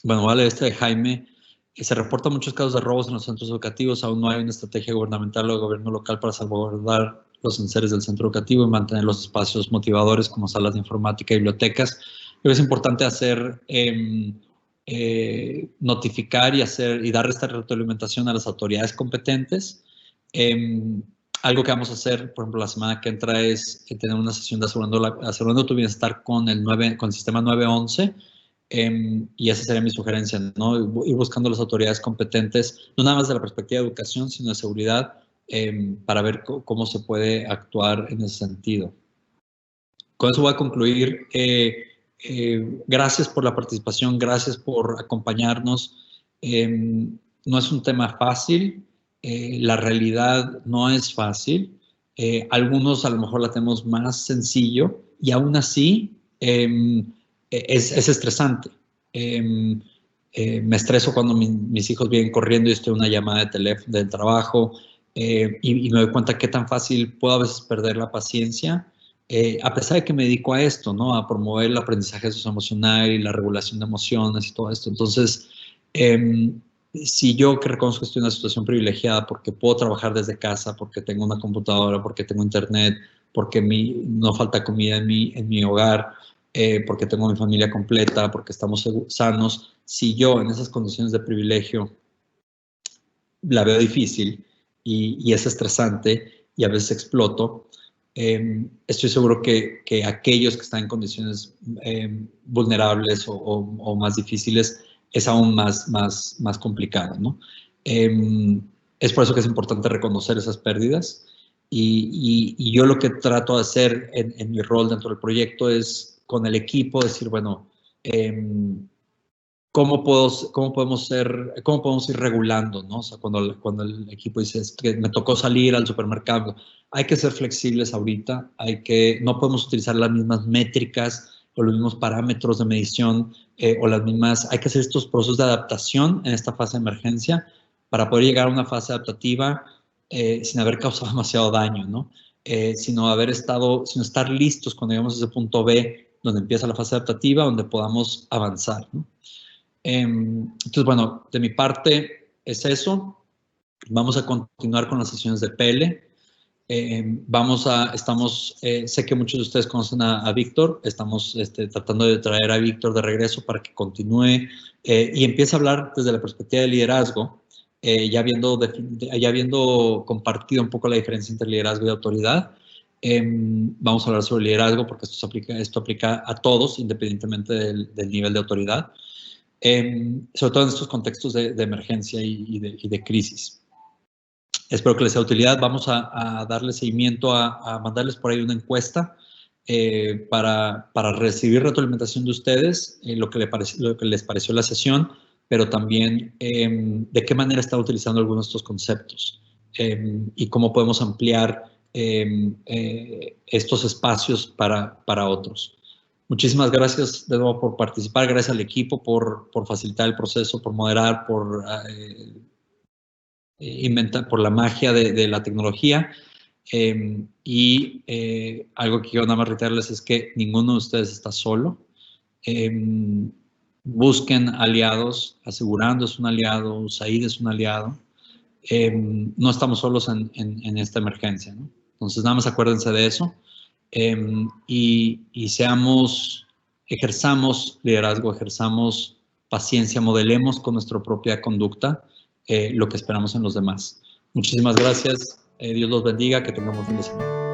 bueno, vale, de Jaime, se reportan muchos casos de robos en los centros educativos, aún no hay una estrategia gubernamental o de gobierno local para salvaguardar los enseres del centro educativo y mantener los espacios motivadores como salas de informática y bibliotecas. Creo que es importante hacer, notificar y dar esta retroalimentación a las autoridades competentes. Algo que vamos a hacer, por ejemplo, la semana que entra es tener una sesión de asegurando tu bienestar con el sistema 911. Y esa sería mi sugerencia, ¿no? Ir buscando las autoridades competentes, no nada más de la perspectiva de educación, sino de seguridad, para ver cómo se puede actuar en ese sentido. Con eso voy a concluir. Gracias por la participación, gracias por acompañarnos. No es un tema fácil, la realidad no es fácil. Algunos a lo mejor la tenemos más sencillo y aún así es estresante. Me estreso cuando mis hijos vienen corriendo y estoy en una llamada de teléfono del trabajo y me doy cuenta qué tan fácil puedo a veces perder la paciencia, a pesar de que me dedico a esto, ¿no? A promover el aprendizaje socioemocional y la regulación de emociones y todo esto. Entonces, si yo que reconozco que estoy en una situación privilegiada porque puedo trabajar desde casa, porque tengo una computadora, porque tengo internet, porque no falta comida en mi hogar, porque tengo mi familia completa, porque estamos sanos, si yo en esas condiciones de privilegio la veo difícil y es estresante y a veces exploto, estoy seguro que aquellos que están en condiciones vulnerables o más difíciles es aún más complicado, ¿no? Es por eso que es importante reconocer esas pérdidas y yo lo que trato de hacer en mi rol dentro del proyecto es con el equipo decir, bueno, ¿cómo podemos ir regulando, ¿no? O sea, cuando el equipo dice que me tocó salir al supermercado, hay que ser flexibles ahorita, no podemos utilizar las mismas métricas o los mismos parámetros de medición hay que hacer estos procesos de adaptación en esta fase de emergencia para poder llegar a una fase adaptativa sin haber causado demasiado daño, ¿no? Sino estar listos cuando llegamos a ese punto B, donde empieza la fase adaptativa, donde podamos avanzar, ¿no? Entonces, bueno, de mi parte es eso. Vamos a continuar con las sesiones de PL. Sé que muchos de ustedes conocen a Víctor. Estamos tratando de traer a Víctor de regreso para que continúe y empiece a hablar desde la perspectiva de liderazgo, ya habiendo compartido un poco la diferencia entre liderazgo y autoridad. Vamos a hablar sobre liderazgo porque esto aplica a todos, independientemente del nivel de autoridad. Sobre todo en estos contextos de emergencia y de crisis. Espero que les sea de utilidad. Vamos a darle seguimiento, a mandarles por ahí una encuesta para recibir retroalimentación de ustedes, lo que les pareció la sesión, pero también de qué manera está utilizando algunos de estos conceptos y cómo podemos ampliar estos espacios para otros. Muchísimas gracias de nuevo por participar, gracias al equipo por facilitar el proceso, por moderar, por inventar, por la magia de la tecnología. Algo que quiero nada más reiterarles es que ninguno de ustedes está solo. Busquen aliados, Asegurando es un aliado, USAID es un aliado. No estamos solos en esta emergencia, ¿no? Entonces, nada más acuérdense de eso y ejerzamos liderazgo, ejerzamos paciencia, modelemos con nuestra propia conducta lo que esperamos en los demás. Muchísimas gracias. Dios los bendiga. Que tengamos un fin de semana.